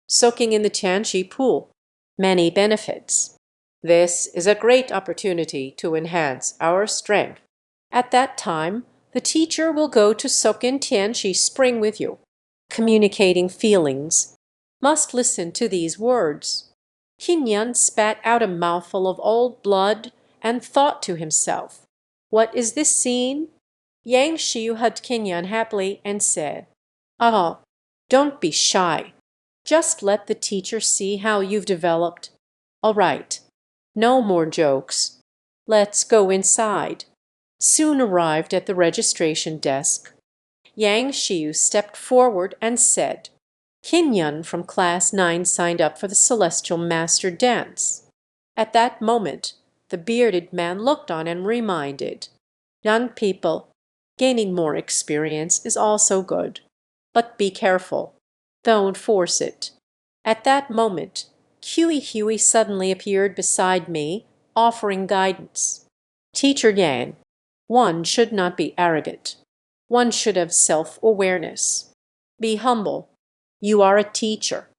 Soaking in the Tianqi pool. Many benefits. This is a great opportunity to enhance our strength. At that time, the teacher will go to soak in Tianqi spring with you. Communicating feelings. Must listen to these words. Qin Yun spat out a mouthful of old blood and thought to himself, What is this scene? Yang Shiyu hugged Qin Yun happily and said, Oh, don't be shy. Just let the teacher see how you've developed. All right, no more jokes. Let's go inside. Soon arrived at the registration desk. Yang Shiyu stepped forward and said, Qin Yun from Class 9 signed up for the Celestial Master dance. At that moment, the bearded man looked on and reminded, Young people, gaining more experience is also good. But be careful. Don't force it. At that moment, Huey suddenly appeared beside me, offering guidance. Teacher Yan, one should not be arrogant. One should have self-awareness. Be humble. You are a teacher.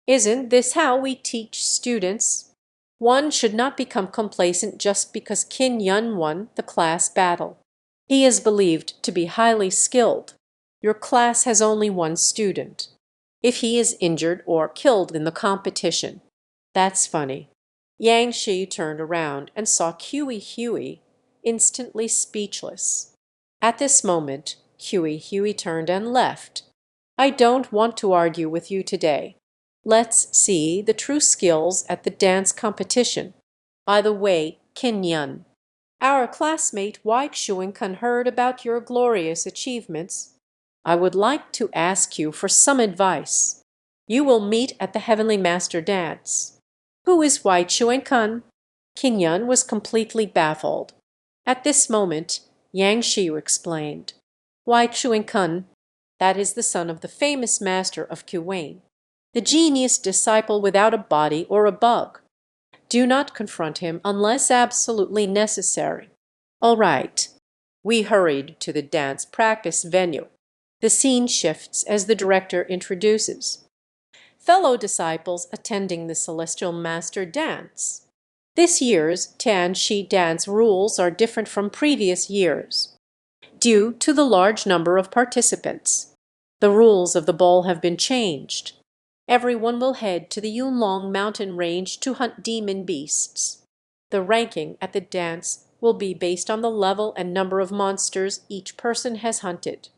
Isn't this how we teach students? One should not become complacent just because Qin Yun won the class battle. He is believed to be highly skilled. Your class has only one student. If he is injured or killed in the competition, that's funny. Xianxia turned around and saw Huey, instantly speechless. At this moment, Huey turned and left. I don't want to argue with you today. Let's see the true skills at the dance competition. By the way, Qin Yun, our classmate Wai Xuankan heard about your glorious achievements. I would like to ask you for some advice. You will meet at the Heavenly Master dance. Who is Wai Xuankan? Qin Yun was completely baffled. At this moment, Xianxia explained. Wai Xuankan, that is the son of the famous master of Kuwain, the genius disciple without a body or a bug. Do not confront him unless absolutely necessary. All right. We hurried to the dance practice venue. The scene shifts as the director introduces fellow disciples attending the Celestial Master dance. This year's Tian Shi dance rules are different from previous years. Due to the large number of participants, the rules of the ball have been changed. Everyone will head to the Yunlong mountain range to hunt demon beasts. The ranking at the dance will be based on the level and number of monsters each person has hunted.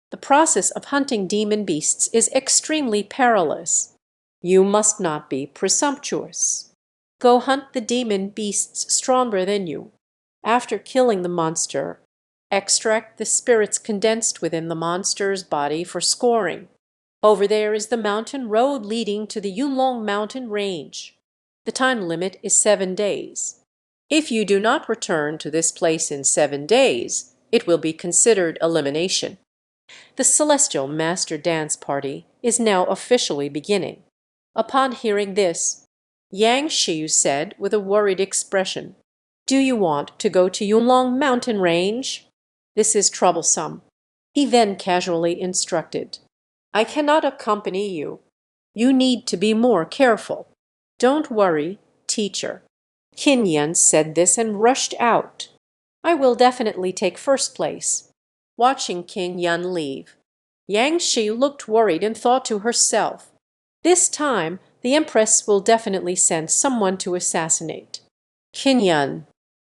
The process of hunting demon beasts is extremely perilous. You must not be presumptuous. Go hunt the demon beasts stronger than you. After killing the monster, extract the spirits condensed within the monster's body for scoring. Over there is the mountain road leading to the Yunlong mountain range. The time limit is 7 days. If you do not return to this place in 7 days, it will be considered elimination. The Celestial Master Dance Party is now officially beginning. Upon hearing this, Xianxia said with a worried expression, Do you want to go to Yunlong mountain range? This is troublesome. He then casually instructed, I cannot accompany you. You need to be more careful. Don't worry, teacher. Qin Yun said this and rushed out. I will definitely take first place. Watching Qin Yun leave, Xianxia looked worried and thought to herself, this time the Empress will definitely send someone to assassinate. Qin Yun,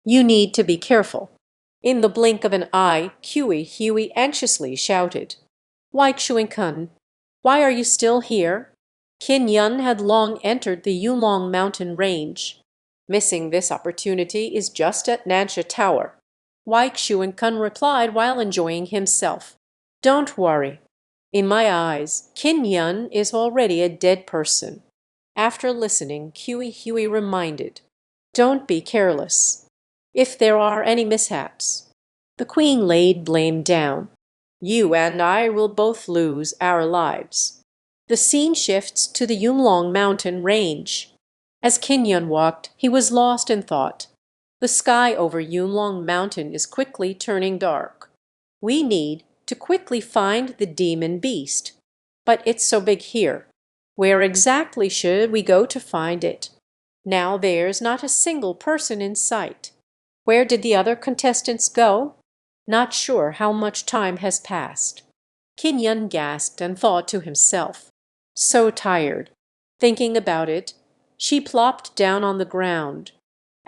you need to be careful. In the blink of an eye, Huey anxiously shouted, Wai Xuankan, why are you still here? Qin Yun had long entered the Yulong mountain range. Missing this opportunity is just at Nansha Tower. Wai Xuankan replied while enjoying himself. Don't worry. In my eyes, Qin Yun is already a dead person. After listening, Huey reminded, Don't be careless. If there are any mishaps, the queen laid blame down. You and I will both lose our lives. The scene shifts to the Yunlong mountain range. As Qin Yun walked, he was lost in thought. The sky over Yunlong mountain is quickly turning dark. We need to quickly find the demon beast. But it's so big here. Where exactly should we go to find it? Now there's not a single person in sight. Where did the other contestants go? Not sure how much time has passed. Qin Yun gasped and thought to himself, so tired. Thinking about it, she plopped down on the ground.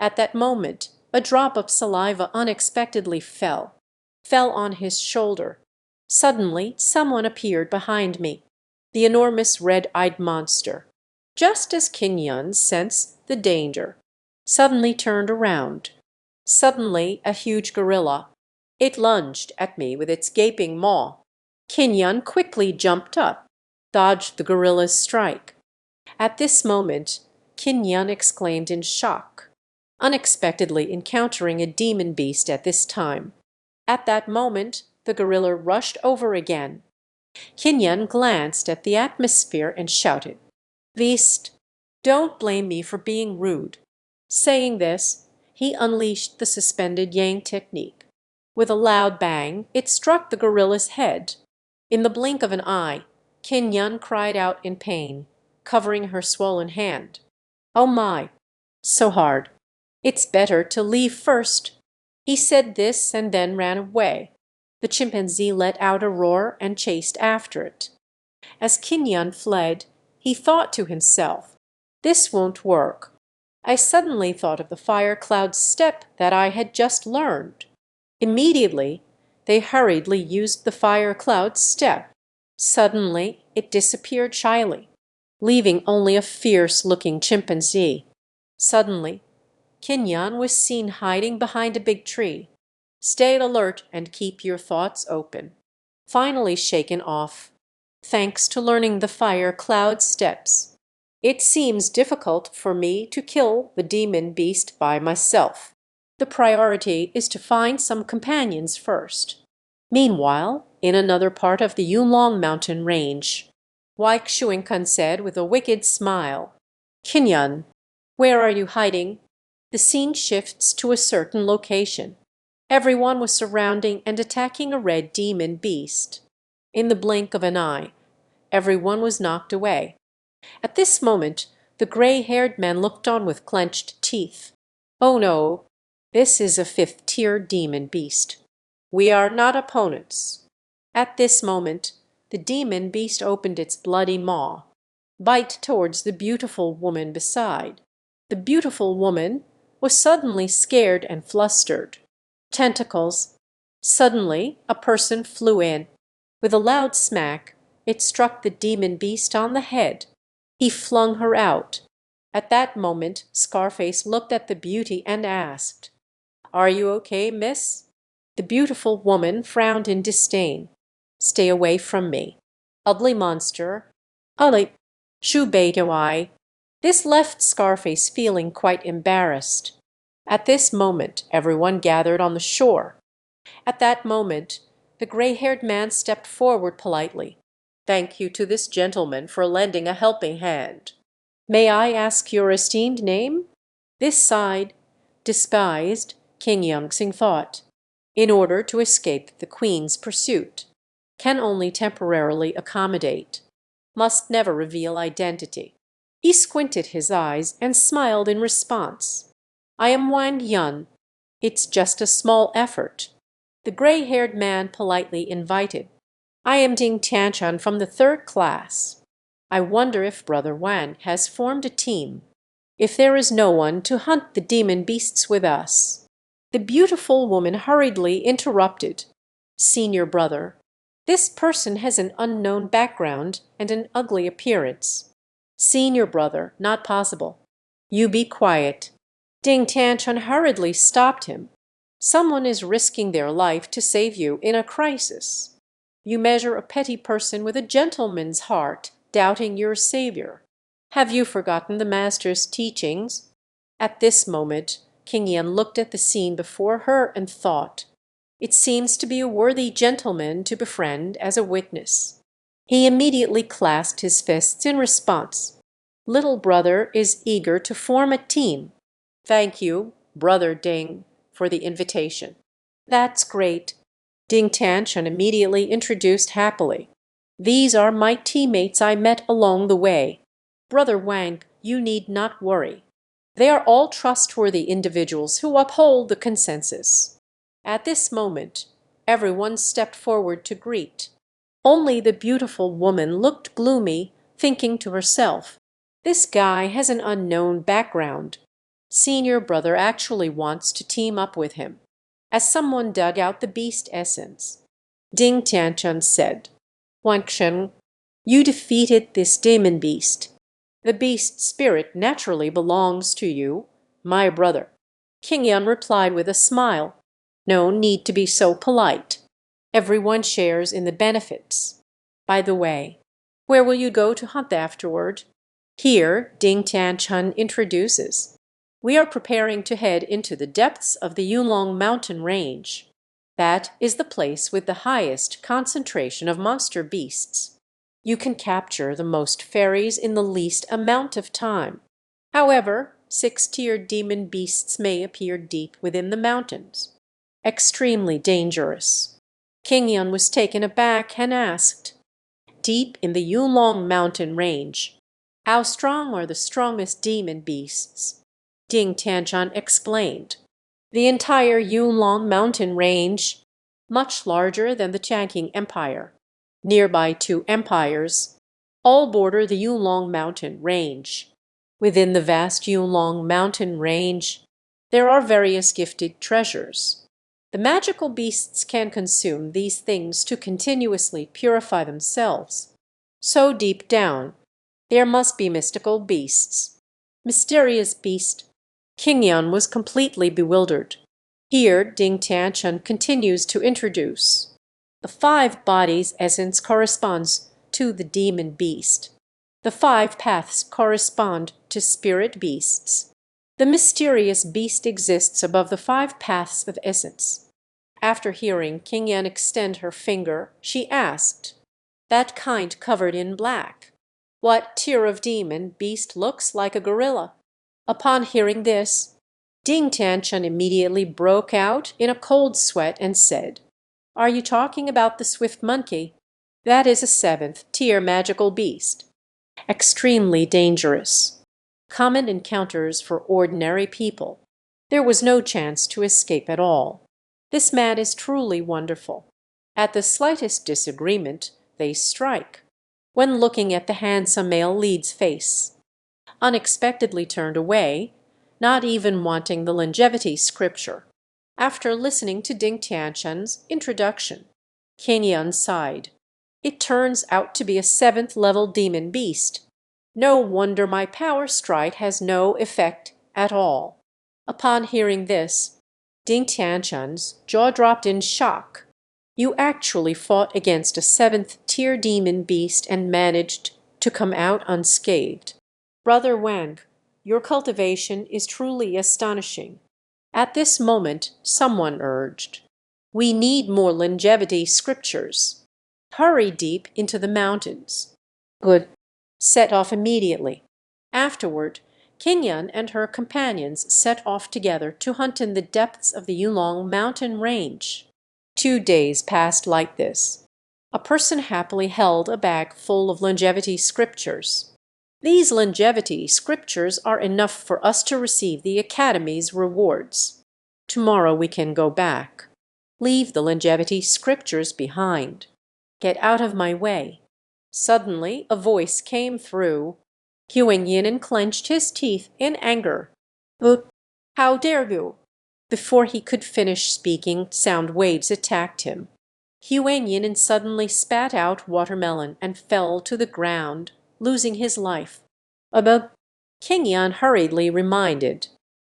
At that moment, a drop of saliva unexpectedly fell on his shoulder. Suddenly, someone appeared behind me, the enormous red-eyed monster. Just as Qin Yun sensed the danger, suddenly turned around. Suddenly, a huge gorilla. It lunged at me with its gaping maw. Qin Yun quickly jumped up, dodged the gorilla's strike. At this moment, Qin Yun exclaimed in shock, unexpectedly encountering a demon beast at this time. At that moment, the gorilla rushed over again. Qin glanced at the atmosphere and shouted, "Beast, don't blame me for being rude." Saying this, he unleashed the suspended yang technique. With a loud bang, it struck the gorilla's head. In the blink of an eye, Qin cried out in pain, covering her swollen hand. "Oh my, so hard. It's better to leave first." He said this and then ran away. The chimpanzee let out a roar and chased after it. As Qin fled, he thought to himself, "This won't work." I suddenly thought of the fire cloud step that I had just learned. Immediately, they hurriedly used the fire cloud step. Suddenly, it disappeared shyly, leaving only a fierce-looking chimpanzee. Suddenly, Qin was seen hiding behind a big tree. Stay alert and keep your thoughts open. Finally shaken off, thanks to learning the fire cloud steps. It seems difficult for me to kill the demon beast by myself. The priority is to find some companions first. Meanwhile, in another part of the Yulong mountain range, Xianxia said with a wicked smile, "Qin, where are you hiding?" The scene shifts to a certain location. Everyone was surrounding and attacking a red demon beast. In the blink of an eye, everyone was knocked away. At this moment, the gray-haired man looked on with clenched teeth. "Oh no, this is a fifth-tier demon beast. We are not opponents." At this moment, the demon beast opened its bloody maw, bite towards the beautiful woman beside. The beautiful woman was suddenly scared and flustered. Tentacles. Suddenly, a person flew in. With a loud smack, it struck the demon beast on the head. He flung her out. At that moment, Scarface looked at the beauty and asked, "Are you okay, miss?" The beautiful woman frowned in disdain. "Stay away from me. Ugly monster. Ugly. Shubaitawai." This left Scarface feeling quite embarrassed. At this moment, everyone gathered on the shore. At that moment, the gray-haired man stepped forward politely. "Thank you to this gentleman for lending a helping hand. May I ask your esteemed name?" This side, despised, Xianxia thought, in order to escape the queen's pursuit. Can only temporarily accommodate. Must never reveal identity. He squinted his eyes and smiled in response. "I am Wang Yun. It's just a small effort." The gray-haired man politely invited. "I am Ding Tianchan from the 3rd class. I wonder if Brother Wang has formed a team. If there is no one to hunt the demon beasts with us." The beautiful woman hurriedly interrupted. "Senior brother, this person has an unknown background and an ugly appearance. Senior brother, not possible. You be quiet." Ding Tianchan hurriedly stopped him. "Someone is risking their life to save you in a crisis. You measure a petty person with a gentleman's heart, doubting your savior. Have you forgotten the master's teachings?" At this moment, Qin looked at the scene before her and thought, "It seems to be a worthy gentleman to befriend as a witness." He immediately clasped his fists in response. "Little brother is eager to form a team. Thank you, Brother Ding, for the invitation." "That's great." Ding Tianchan immediately introduced happily. "These are my teammates I met along the way. Brother Wang, you need not worry. They are all trustworthy individuals who uphold the consensus." At this moment, everyone stepped forward to greet. Only the beautiful woman looked gloomy, thinking to herself, "This guy has an unknown background. Senior brother actually wants to team up with him." As someone dug out the beast essence, Ding Tianchan said, "Wangchen, you defeated this demon beast. The beast spirit naturally belongs to you, my brother." Qin replied with a smile, "No need to be so polite. Everyone shares in the benefits. By the way, where will you go to hunt afterward?" Here Ding Tianchan introduces, "We are preparing to head into the depths of the Yulong mountain range." That is the place with the highest concentration of monster beasts. You can capture the most fairies in the least amount of time. However, six-tiered demon beasts may appear deep within the mountains. Extremely dangerous. King Yun was taken aback and asked, "Deep in the Yulong mountain range, how strong are the strongest demon beasts?" Ding Tianshan explained, "The entire Yulong mountain range, much larger than the Changqing Empire. Nearby two empires, all border the Yulong mountain range. Within the vast Yulong mountain range, there are various gifted treasures. The magical beasts can consume these things to continuously purify themselves. So deep down, there must be mystical beasts." Mysterious beast. King Yun was completely bewildered. Here Ding Tianshan continues to introduce. The five bodies essence corresponds to the demon beast. The five paths correspond to spirit beasts. The mysterious beast exists above the five paths of essence. After hearing King Yan extend her finger, she asked, "That kind covered in black, what tier of demon beast looks like a gorilla?" Upon hearing this, Ding Tianshan immediately broke out in a cold sweat and said, "Are you talking about the swift monkey? That is a seventh-tier magical beast. Extremely dangerous. Common encounters for ordinary people. There was no chance to escape at all. This man is truly wonderful. At the slightest disagreement, they strike." When looking at the handsome male lead's face, unexpectedly turned away, not even wanting the longevity scripture. After listening to Ding Tianshan's introduction, King Yun sighed. "It turns out to be a seventh-level demon beast. No wonder my power strike has no effect at all." Upon hearing this, Ding Tianshan's jaw dropped in shock. "You actually fought against a seventh-tier demon beast and managed to come out unscathed. Brother Wang, your cultivation is truly astonishing." At this moment someone urged, "We need more longevity scriptures. Hurry deep into the mountains." Good. Set off immediately. Afterward, King Yun and her companions set off together to hunt in the depths of the Yulong mountain range. 2 days passed like this. A person happily held a bag full of longevity scriptures. "These longevity scriptures are enough for us to receive the Academy's rewards. Tomorrow we can go back. Leave the longevity scriptures behind. Get out of my way." Suddenly a voice came through. Huang Yin clenched his teeth in anger. "But how dare you?" Before he could finish speaking, sound waves attacked him. Huang Yin suddenly spat out watermelon and fell to the ground, losing his life. Above, King Yan hurriedly reminded,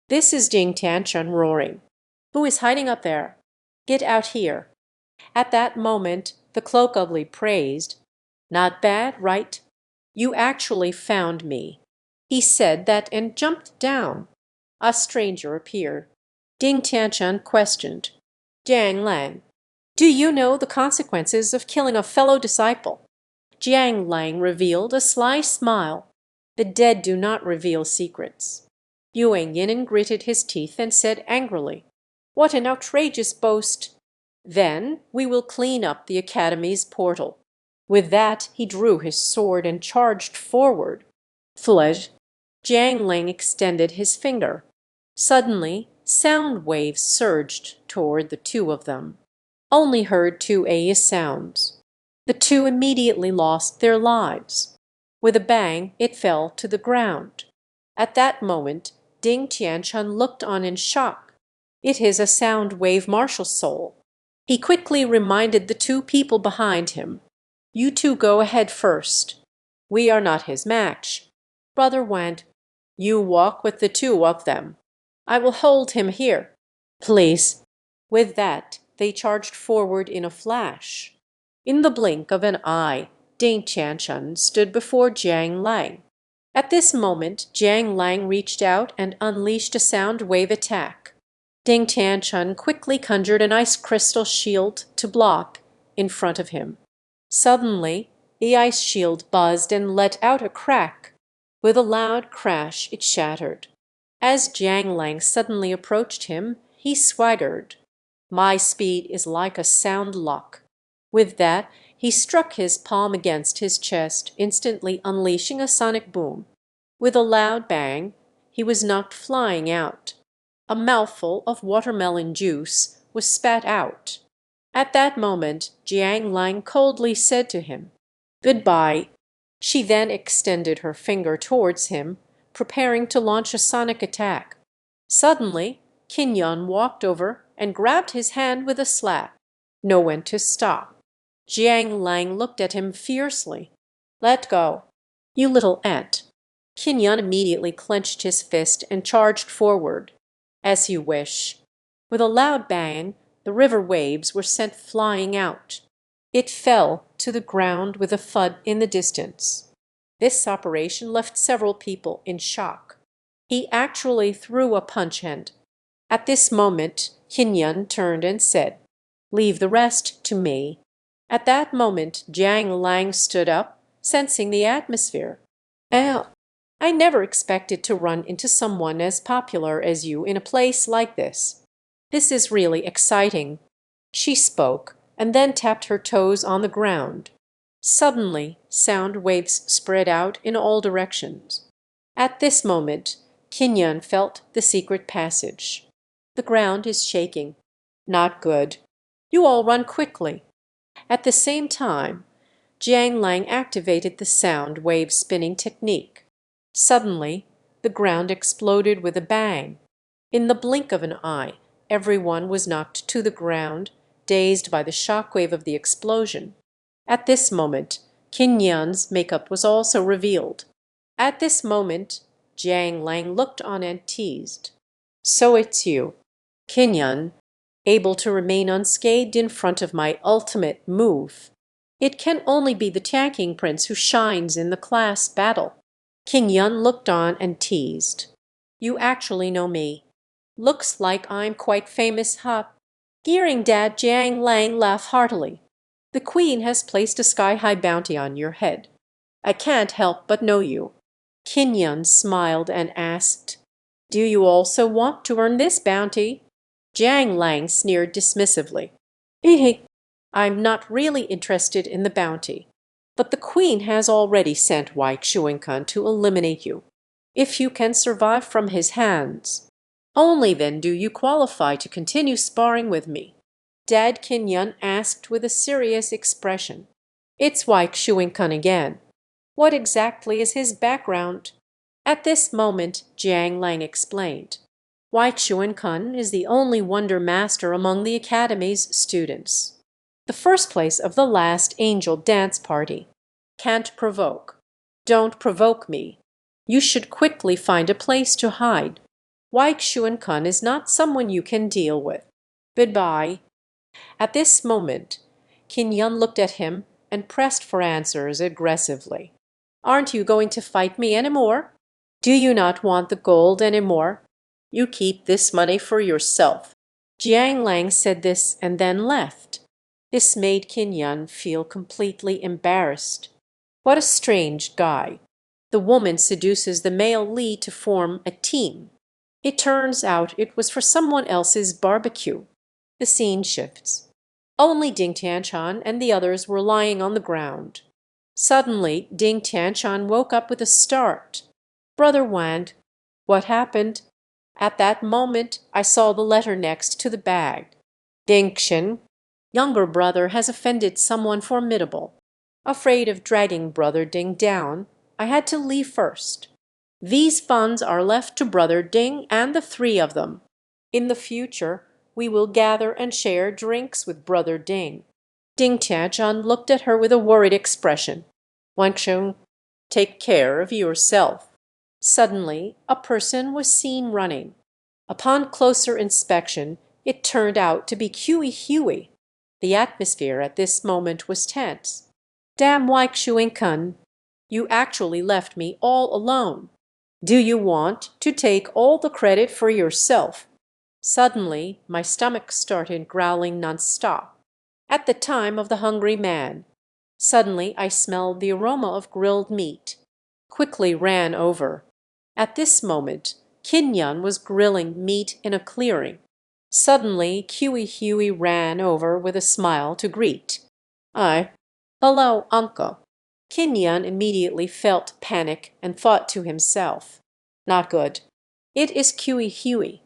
"This is Ding Tianshan roaring. Who is hiding up there? Get out here." At that moment, the cloak ugly praised, "Not bad, right? You actually found me." He said that and jumped down. A stranger appeared. Ding Tianshan questioned, "Jiang Lang, do you know the consequences of killing a fellow disciple?" Jiang Lang revealed a sly smile. The dead do not reveal secrets. Yuan Yin gritted his teeth and said angrily, "What an outrageous boast! Then we will clean up the Academy's portal." With that he drew his sword and charged forward. Fledge. Jiang Lang extended his finger. Suddenly sound waves surged toward the two of them. Only heard two sounds. The two immediately lost their lives. With a bang, it fell to the ground. At that moment, Ding Tianshan looked on in shock. It is a sound wave martial soul. He quickly reminded the two people behind him, "You two go ahead first. We are not his match. Brother Wang, you walk with the two of them. I will hold him here." "Please." With that, they charged forward in a flash. In the blink of an eye, Ding Tianshan stood before Jiang Lang. At this moment, Jiang Lang reached out and unleashed a sound wave attack. Ding Tianchun quickly conjured an ice crystal shield to block in front of him. Suddenly, the ice shield buzzed and let out a crack. With a loud crash, it shattered. As Jiang Lang suddenly approached him, he swaggered. "My speed is like a sound lock." With that, he struck his palm against his chest, instantly unleashing a sonic boom. With a loud bang, he was knocked flying out. A mouthful of watermelon juice was spat out. At that moment, Jiang Lang coldly said to him, "Goodbye." She then extended her finger towards him, preparing to launch a sonic attack. Suddenly, Qin Yun walked over and grabbed his hand with a slap. Know when to stop. Jiang Lang looked at him fiercely. "Let go, you little ant." Qin Yun immediately clenched his fist and charged forward. "As you wish." With a loud bang, the river waves were sent flying out. It fell to the ground with a thud in the distance. This operation left several people in shock. He actually threw a punch and at this moment Qin Yun turned and said, "Leave the rest to me." At that moment Jiang Lang stood up, sensing the atmosphere. "Oh, I never expected to run into someone as popular as you in a place like this. This is really exciting." She spoke, and then tapped her toes on the ground. Suddenly, sound waves spread out in all directions. At this moment, Qin Yun felt the secret passage. "The ground is shaking. Not good. You all run quickly." At the same time, Jiang Lang activated the sound wave spinning technique. Suddenly, the ground exploded with a bang. In the blink of an eye, everyone was knocked to the ground, dazed by the shockwave of the explosion. At this moment, Qin Yun's makeup was also revealed. At this moment, Jiang Lang looked on and teased. "So it's you, Qin Yun, able to remain unscathed in front of my ultimate move. It can only be the tanking prince who shines in the class battle." Qin Yun looked on and teased. "You actually know me. Looks like I'm quite famous, huh?" Gearing Dad Jiang Lang laughed heartily. "The queen has placed a sky-high bounty on your head. I can't help but know you." Qin Yun smiled and asked, "Do you also want to earn this bounty?" Jiang Lang sneered dismissively. "I'm not really interested in the bounty, but the queen has already sent Wei Xuankun to eliminate you. If you can survive from his hands, only then do you qualify to continue sparring with me." Dad Qin Yun asked with a serious expression. "It's Wei Xuankun again. What exactly is his background?" At this moment, Jiang Lang explained. "Wei Xuankun is the only wonder master among the academy's students. The first place of the last angel dance party. Can't provoke. Don't provoke me. You should quickly find a place to hide. Wei Xuankun is not someone you can deal with. Goodbye." At this moment, Qin Yun looked at him and pressed for answers aggressively. "Aren't you going to fight me anymore? Do you not want the gold anymore? You keep this money for yourself." Jiang Lang said this and then left. This made Qin Yun feel completely embarrassed. What a strange guy. The woman seduces the male lead to form a team. It turns out it was for someone else's barbecue. The scene shifts. Only Ding Tianshan and the others were lying on the ground. Suddenly, Ding Tianshan woke up with a start. "Brother Wand, what happened?" At that moment, I saw the letter next to the bag. "Dingxin, younger brother has offended someone formidable. Afraid of dragging brother Ding down, I had to leave first. These funds are left to brother Ding and the three of them. In the future, we will gather and share drinks with brother Ding." Ding Tianshan looked at her with a worried expression. "Wansheng, take care of yourself." Suddenly, a person was seen running. Upon closer inspection, it turned out to be Huey Huey. The atmosphere at this moment was tense. "Damn Wei Xuankun, you actually left me all alone. Do you want to take all the credit for yourself?" Suddenly, my stomach started growling non-stop. At the time of the hungry man. Suddenly I smelled the aroma of grilled meat. Quickly ran over. At this moment, Kinyan was grilling meat in a clearing. Suddenly Kiwi Huey ran over with a smile to greet. Hello, uncle. Kinyan immediately felt panic and thought to himself, not good. It is Kiwi Huey.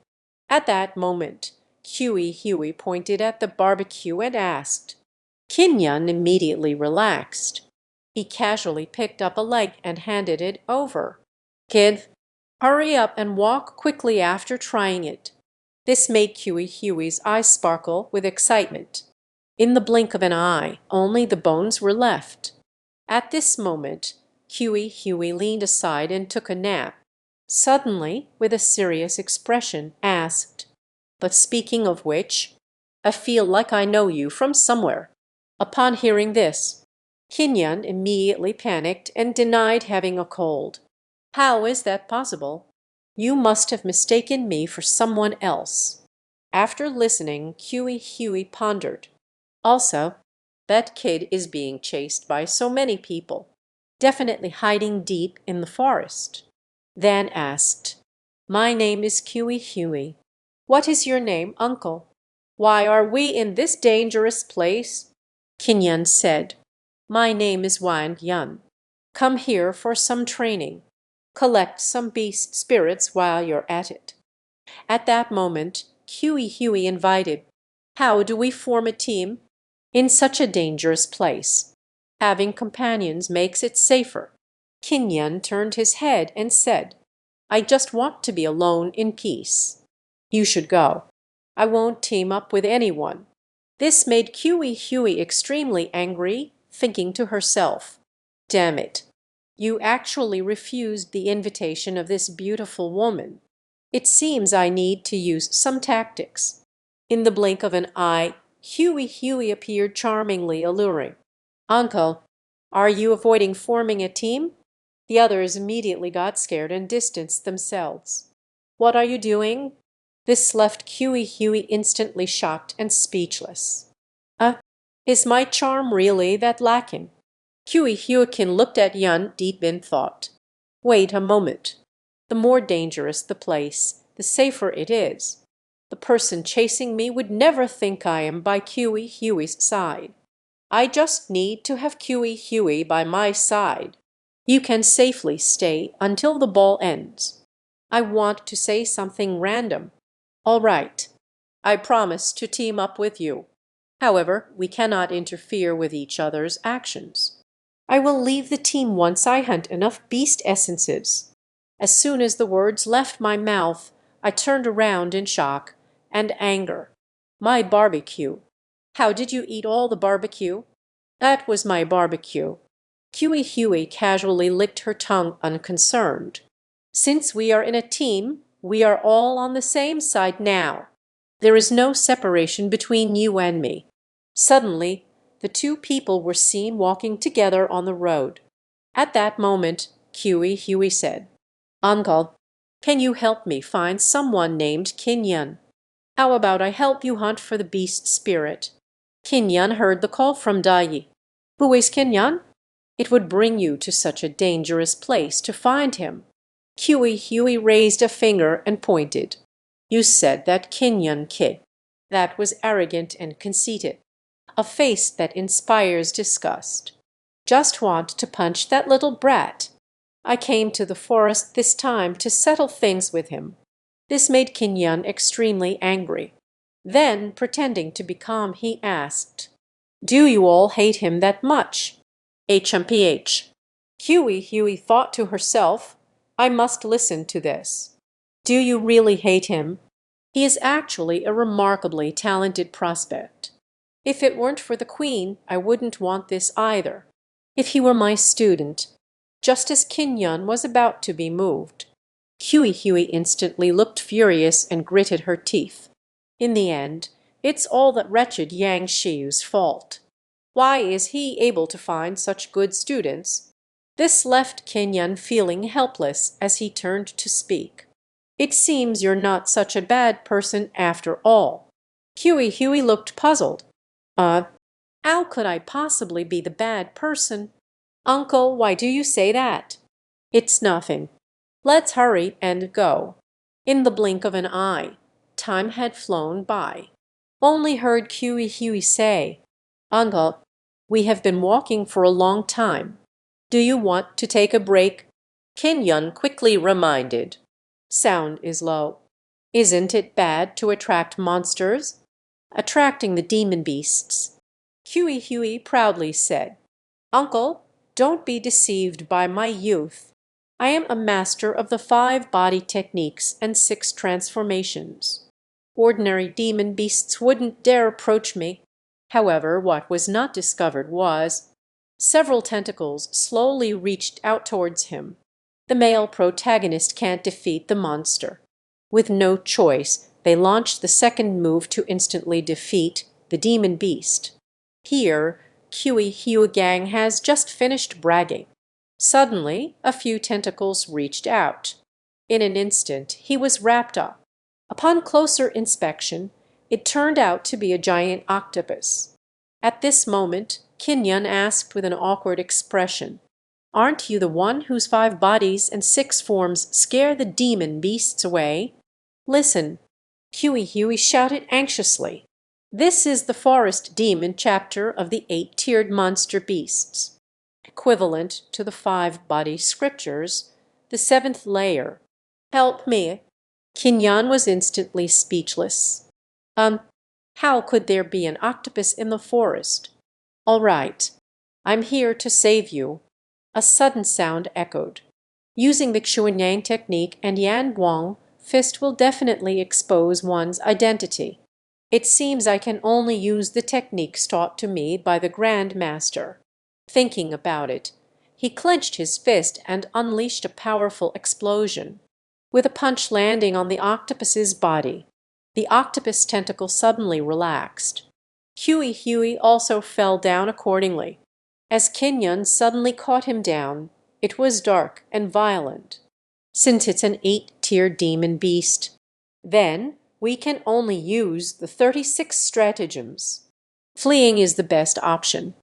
At that moment, Kiwi Huey pointed at the barbecue and asked. Kinyan immediately relaxed. He casually picked up a leg and handed it over. Kid, hurry up and walk quickly after trying it. This made Kiwi Huey's eyes sparkle with excitement. In the blink of an eye, only the bones were left. At this moment, Kiwi Huey leaned aside and took a nap. Suddenly, with a serious expression, asked, "But speaking of which, I feel like I know you from somewhere." Upon hearing this, Kinyan immediately panicked and denied having a cold. "How is that possible? You must have mistaken me for someone else." After listening, Kiwi Huey pondered. Also, that kid is being chased by so many people, definitely hiding deep in the forest. Then asked, "My name is Kiwi Huey. What is your name, uncle? Why are we in this dangerous place?" Kinyan said, "My name is Wang Yun. Come here for some training. Collect some beast spirits while you're at it." At that moment, Kiwi Huey invited, "How do we form a team? In such a dangerous place. Having companions makes it safer." Kinyan turned his head and said, "I just want to be alone in peace. You should go. I won't team up with anyone." This made Kiwi Huey extremely angry, thinking to herself, "Damn it, you actually refused the invitation of this beautiful woman. It seems I need to use some tactics." In the blink of an eye, Huey appeared charmingly alluring. "Uncle, are you avoiding forming a team?" The others immediately got scared and distanced themselves. "What are you doing?" This left Huey instantly shocked and speechless. Is my charm really that lacking?" Hueykin looked at Yun deep in thought. "Wait a moment. The more dangerous the place, the safer it is. The person chasing me would never think I am by Huey's side. I just need to have Huey by my side. You can safely stay until the ball ends. I want to say something random. All right. I promise to team up with you. However, we cannot interfere with each other's actions. I will leave the team once I hunt enough beast essences." As soon as the words left my mouth, I turned around in shock and anger. "My barbecue! How did you eat all the barbecue?" "That was my barbecue." Huey casually licked her tongue unconcerned. "Since we are in a team, we are all on the same side now. There is no separation between you and me." Suddenly, the two people were seen walking together on the road. At that moment, Huey said, "Uncle, can you help me find someone named Kinyan? How about I help you hunt for the beast spirit?" Kinyan heard the call from Dai. "Who is Kinyan? It would bring you to such a dangerous place to find him." Huey raised a finger and pointed. "You said that Kinyan kid. That was arrogant and conceited. A face that inspires disgust. Just want to punch that little brat. I came to the forest this time to settle things with him." This made Kinyan extremely angry. Then, pretending to be calm, he asked, "Do you all hate him that much?" HMPH. Huey thought to herself, "I must listen to this. Do you really hate him? He is actually a remarkably talented prospect. If it weren't for the queen, I wouldn't want this either. If he were my student." Just as Kinyan was about to be moved, Huey instantly looked furious and gritted her teeth. "In the end, it's all that wretched Xianxia's fault. Why is he able to find such good students?" This left Kinyan feeling helpless as he turned to speak. It seems you're not such a bad person after all." Huey looked puzzled. Uh, how could I possibly be the bad person? Uncle, why do you say that? It's nothing. Let's hurry and go. In the blink of an eye, time had flown by. Only heard Huey say, "Uncle, we have been walking for a long time. Do you want to take a break?" Kin Yun quickly reminded. Sound is low. Isn't it bad to attract monsters? Attracting the demon beasts. Huey proudly said, "Uncle, don't be deceived by my youth. I am a master of the 5 body techniques and 6 transformations. Ordinary demon beasts wouldn't dare approach me." However, what was not discovered was several tentacles slowly reached out towards him. The male protagonist can't defeat the monster. With no choice, they launched the second move to instantly defeat the demon beast. Here, Huey Gang has just finished bragging. Suddenly, a few tentacles reached out. In an instant, he was wrapped up. Upon closer inspection, it turned out to be a giant octopus. At this moment, Kin Yun asked with an awkward expression, "Aren't you the one whose 5 bodies and 6 forms scare the demon beasts away?" "Listen," Huey shouted anxiously. "This is the forest demon chapter of the 8-tiered monster beasts. Equivalent to the 5-body scriptures, the 7th layer. Help me." Kin Yun was instantly speechless. How could there be an octopus in the forest? "All right, I'm here to save you." A sudden sound echoed. Using the Xianxia technique and Yan Guang, fist will definitely expose one's identity. It seems I can only use the techniques taught to me by the Grand Master. Thinking about it, he clenched his fist and unleashed a powerful explosion. With a punch landing on the octopus's body, the octopus tentacle suddenly relaxed. Huey also fell down accordingly. As Kin Yun suddenly caught him down, it was dark and violent. Since it's an 8-tiered demon beast, then we can only use the 36 stratagems. Fleeing is the best option.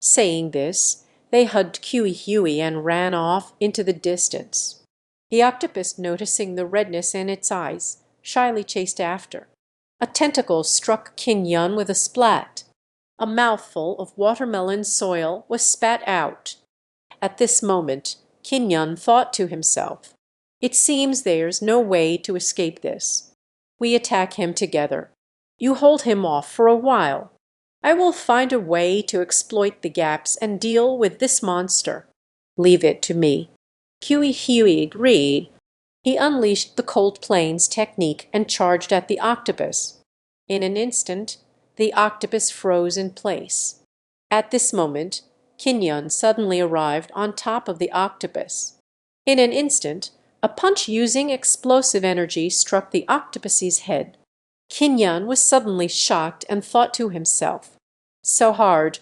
Saying this, they hugged Huey and ran off into the distance. The octopus, noticing the redness in its eyes, shyly chased after. A tentacle struck Kin Yun with a splat. A mouthful of watermelon soil was spat out. At this moment, Kin Yun thought to himself, "It seems there's no way to escape this. We attack him together. You hold him off for a while. I will find a way to exploit the gaps and deal with this monster. Leave it to me." Huey agreed. He unleashed the Cold Plains technique and charged at the octopus. In an instant, the octopus froze in place. At this moment, Kin Yun suddenly arrived on top of the octopus. In an instant, a punch using explosive energy struck the octopus's head. Kin Yun was suddenly shocked and thought to himself, "So hard."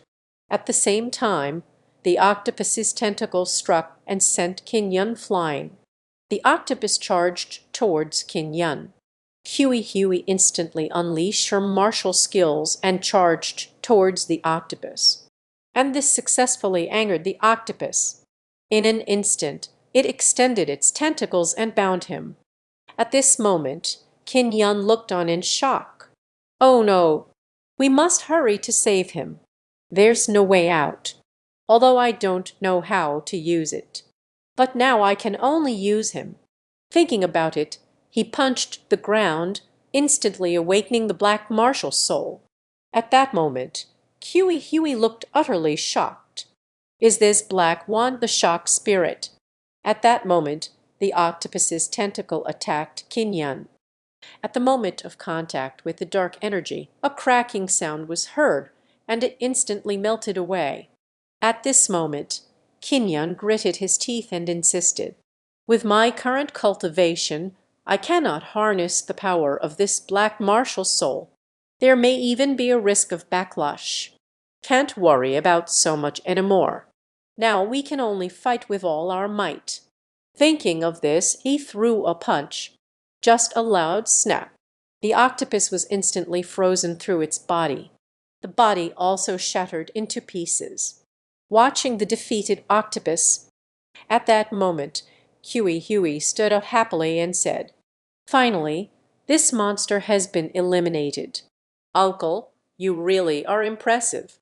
At the same time, the octopus's tentacle struck and sent Kin Yun flying. The octopus charged towards Kin Yun. Huey instantly unleashed her martial skills and charged towards the octopus. And this successfully angered the octopus. In an instant, it extended its tentacles and bound him. At this moment, Kin Yun looked on in shock. "Oh no, we must hurry to save him. There's no way out, although I don't know how to use it. But now I can only use him." Thinking about it, he punched the ground, instantly awakening the black martial soul. At that moment, Huey looked utterly shocked. Is this black one the shock spirit? At that moment, the octopus's tentacle attacked Kin Yun. At the moment of contact with the dark energy, a cracking sound was heard, and it instantly melted away. At this moment, Kin Yun gritted his teeth and insisted, "With my current cultivation, I cannot harness the power of this black martial soul. There may even be a risk of backlash. Can't worry about so much anymore. Now we can only fight with all our might." Thinking of this, he threw a punch. Just a loud snap. The octopus was instantly frozen through its body. The body also shattered into pieces. Watching the defeated octopus, at that moment, Huey stood up happily and said, "Finally, this monster has been eliminated. Uncle, you really are impressive."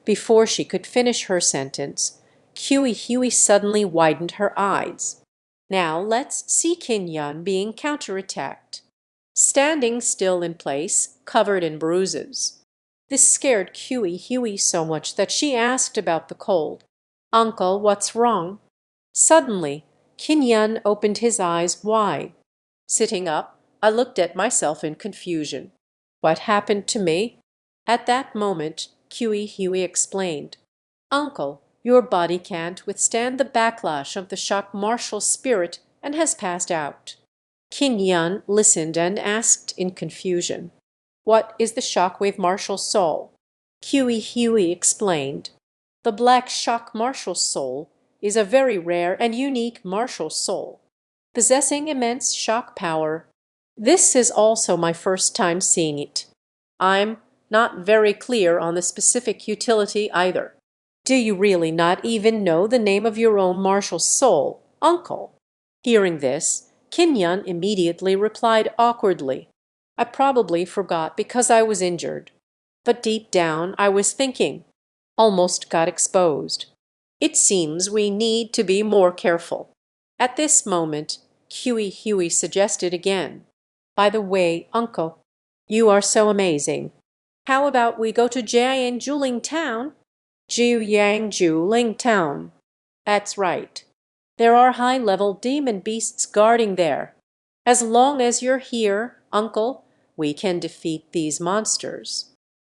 Before she could finish her sentence, Huey suddenly widened her eyes. "Now let's see Kin Yun being counterattacked." Standing still in place, covered in bruises. This scared Huey so much that she asked about the cold. "Uncle, what's wrong?" Suddenly, Kin Yun opened his eyes wide. Sitting up, I looked at myself in confusion. What happened to me? At that moment, Huey explained. "Uncle, your body can't withstand the backlash of the shock martial spirit and has passed out." Kin Yun listened and asked in confusion, "What is the shockwave martial soul?" Huey explained. "The black shock martial soul is a very rare and unique martial soul, possessing immense shock power. This is also my first time seeing it. I'm not very clear on the specific utility either." "Do you really not even know the name of your own martial soul, uncle?" Hearing this, Kin Yun immediately replied awkwardly, "I probably forgot because I was injured. But deep down I was thinking. Almost got exposed. It seems we need to be more careful." At this moment, Huey suggested again, "By the way, uncle, you are so amazing. How about we go to Jiangjuling town?" Jiangjuling town. That's right. There are high-level demon beasts guarding there. As long as you're here, uncle, we can defeat these monsters.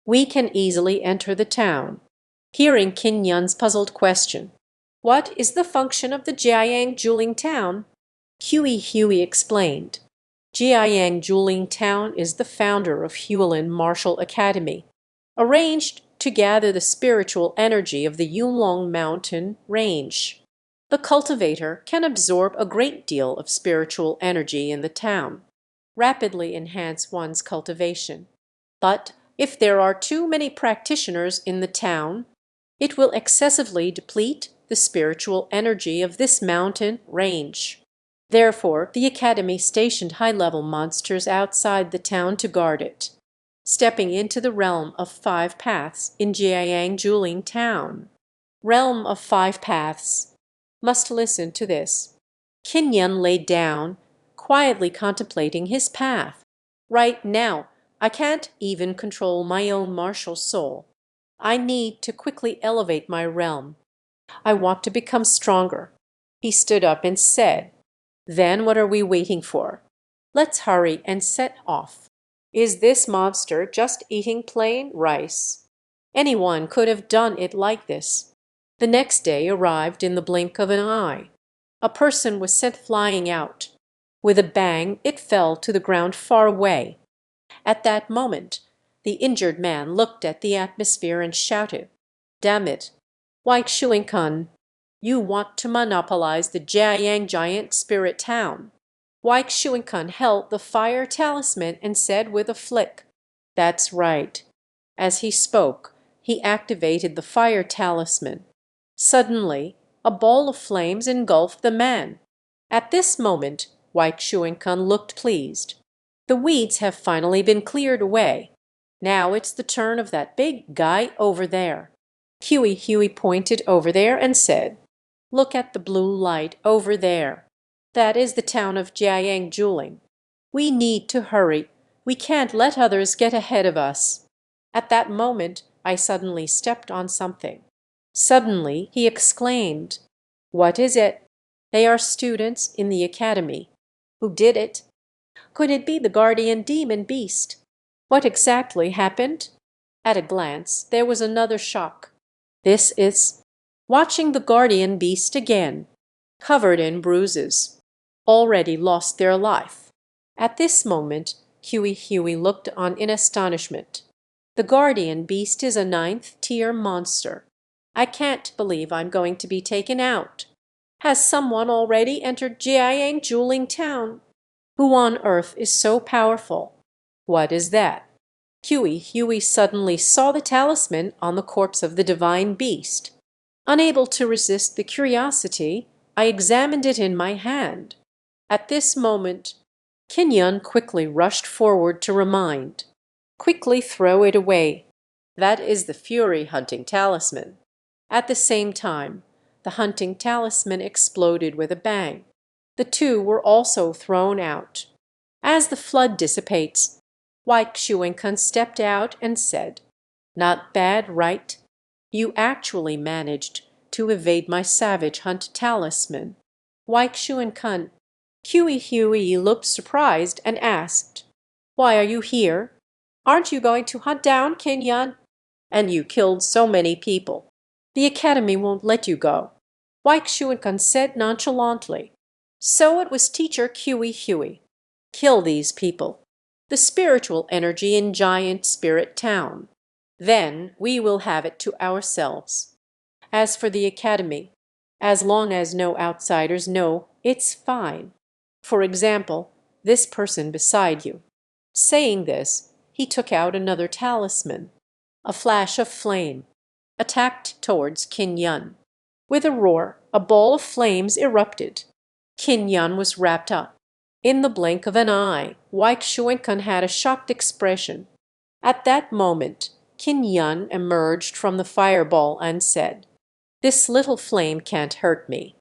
We can easily enter the town." Hearing Kin Yun's puzzled question, "What is the function of the Jiangjuling town?" Huey explained. Jiangjuling town is the founder of Hualin Martial Academy, arranged to gather the spiritual energy of the Yulong Mountain range. The cultivator can absorb a great deal of spiritual energy in the town, rapidly enhance one's cultivation. But if there are too many practitioners in the town, it will excessively deplete the spiritual energy of this mountain range. Therefore, the Academy stationed high-level monsters outside the town to guard it, stepping into the realm of 5 paths in Jiangjuling town. Realm of 5 paths. Must listen to this. Kin Yun lay down, quietly contemplating his path. "Right now, I can't even control my own martial soul. I need to quickly elevate my realm. I want to become stronger." He stood up and said, "Then what are we waiting for? Let's hurry and set off." Is this monster just eating plain rice? Anyone could have done it like this. The next day arrived in the blink of an eye. A person was sent flying out. With a bang, it fell to the ground far away. At that moment, the injured man looked at the atmosphere and shouted, "Damn it, White Shuingkun, you want to monopolize the Jiayang giant spirit town." White Shuingkun held the fire talisman and said with a flick, "That's right." As he spoke, he activated the fire talisman. Suddenly, a ball of flames engulfed the man. At this moment, White Shuingkun looked pleased. "The weeds have finally been cleared away. Now it's the turn of that big guy over there." Huey pointed over there and said, "Look at the blue light over there. That is the town of Jiangjuling. We need to hurry. We can't let others get ahead of us." At that moment, I suddenly stepped on something. Suddenly, he exclaimed, "What is it?" "They are students in the academy." "Who did it?" "Could it be the guardian demon beast?" "What exactly happened?" At a glance, there was another shock. This is watching the guardian beast again, covered in bruises, already lost their life. At this moment, Huey looked on in astonishment. "The guardian beast is a 9th-tier monster. I can't believe I'm going to be taken out. Has someone already entered Jiangjuling town?" Who on earth is so powerful? What is that? Huey suddenly saw the talisman on the corpse of the divine beast. Unable to resist the curiosity, I examined it in my hand. At this moment, Yun quickly rushed forward to remind. Quickly throw it away. That is the fury hunting talisman. At the same time, the hunting talisman exploded with a bang. The two were also thrown out. As the flood dissipates, Xianxia stepped out and said, "Not bad, right? You actually managed to evade my savage hunt talisman." Xianxia, Huey looked surprised and asked, "Why are you here? Aren't you going to hunt down Yun? And you killed so many people. The academy won't let you go." Xianxia said nonchalantly, "So it was teacher Huey. Kill these people. The spiritual energy in Giant Spirit Town. Then we will have it to ourselves. As for the academy, as long as no outsiders know, it's fine. For example, this person beside you." Saying this, he took out another talisman. A flash of flame attacked towards Yun. With a roar, a ball of flames erupted. Yun was wrapped up. In the blink of an eye, Xianxia had a shocked expression. At that moment, Yun emerged from the fireball and said, "This little flame can't hurt me.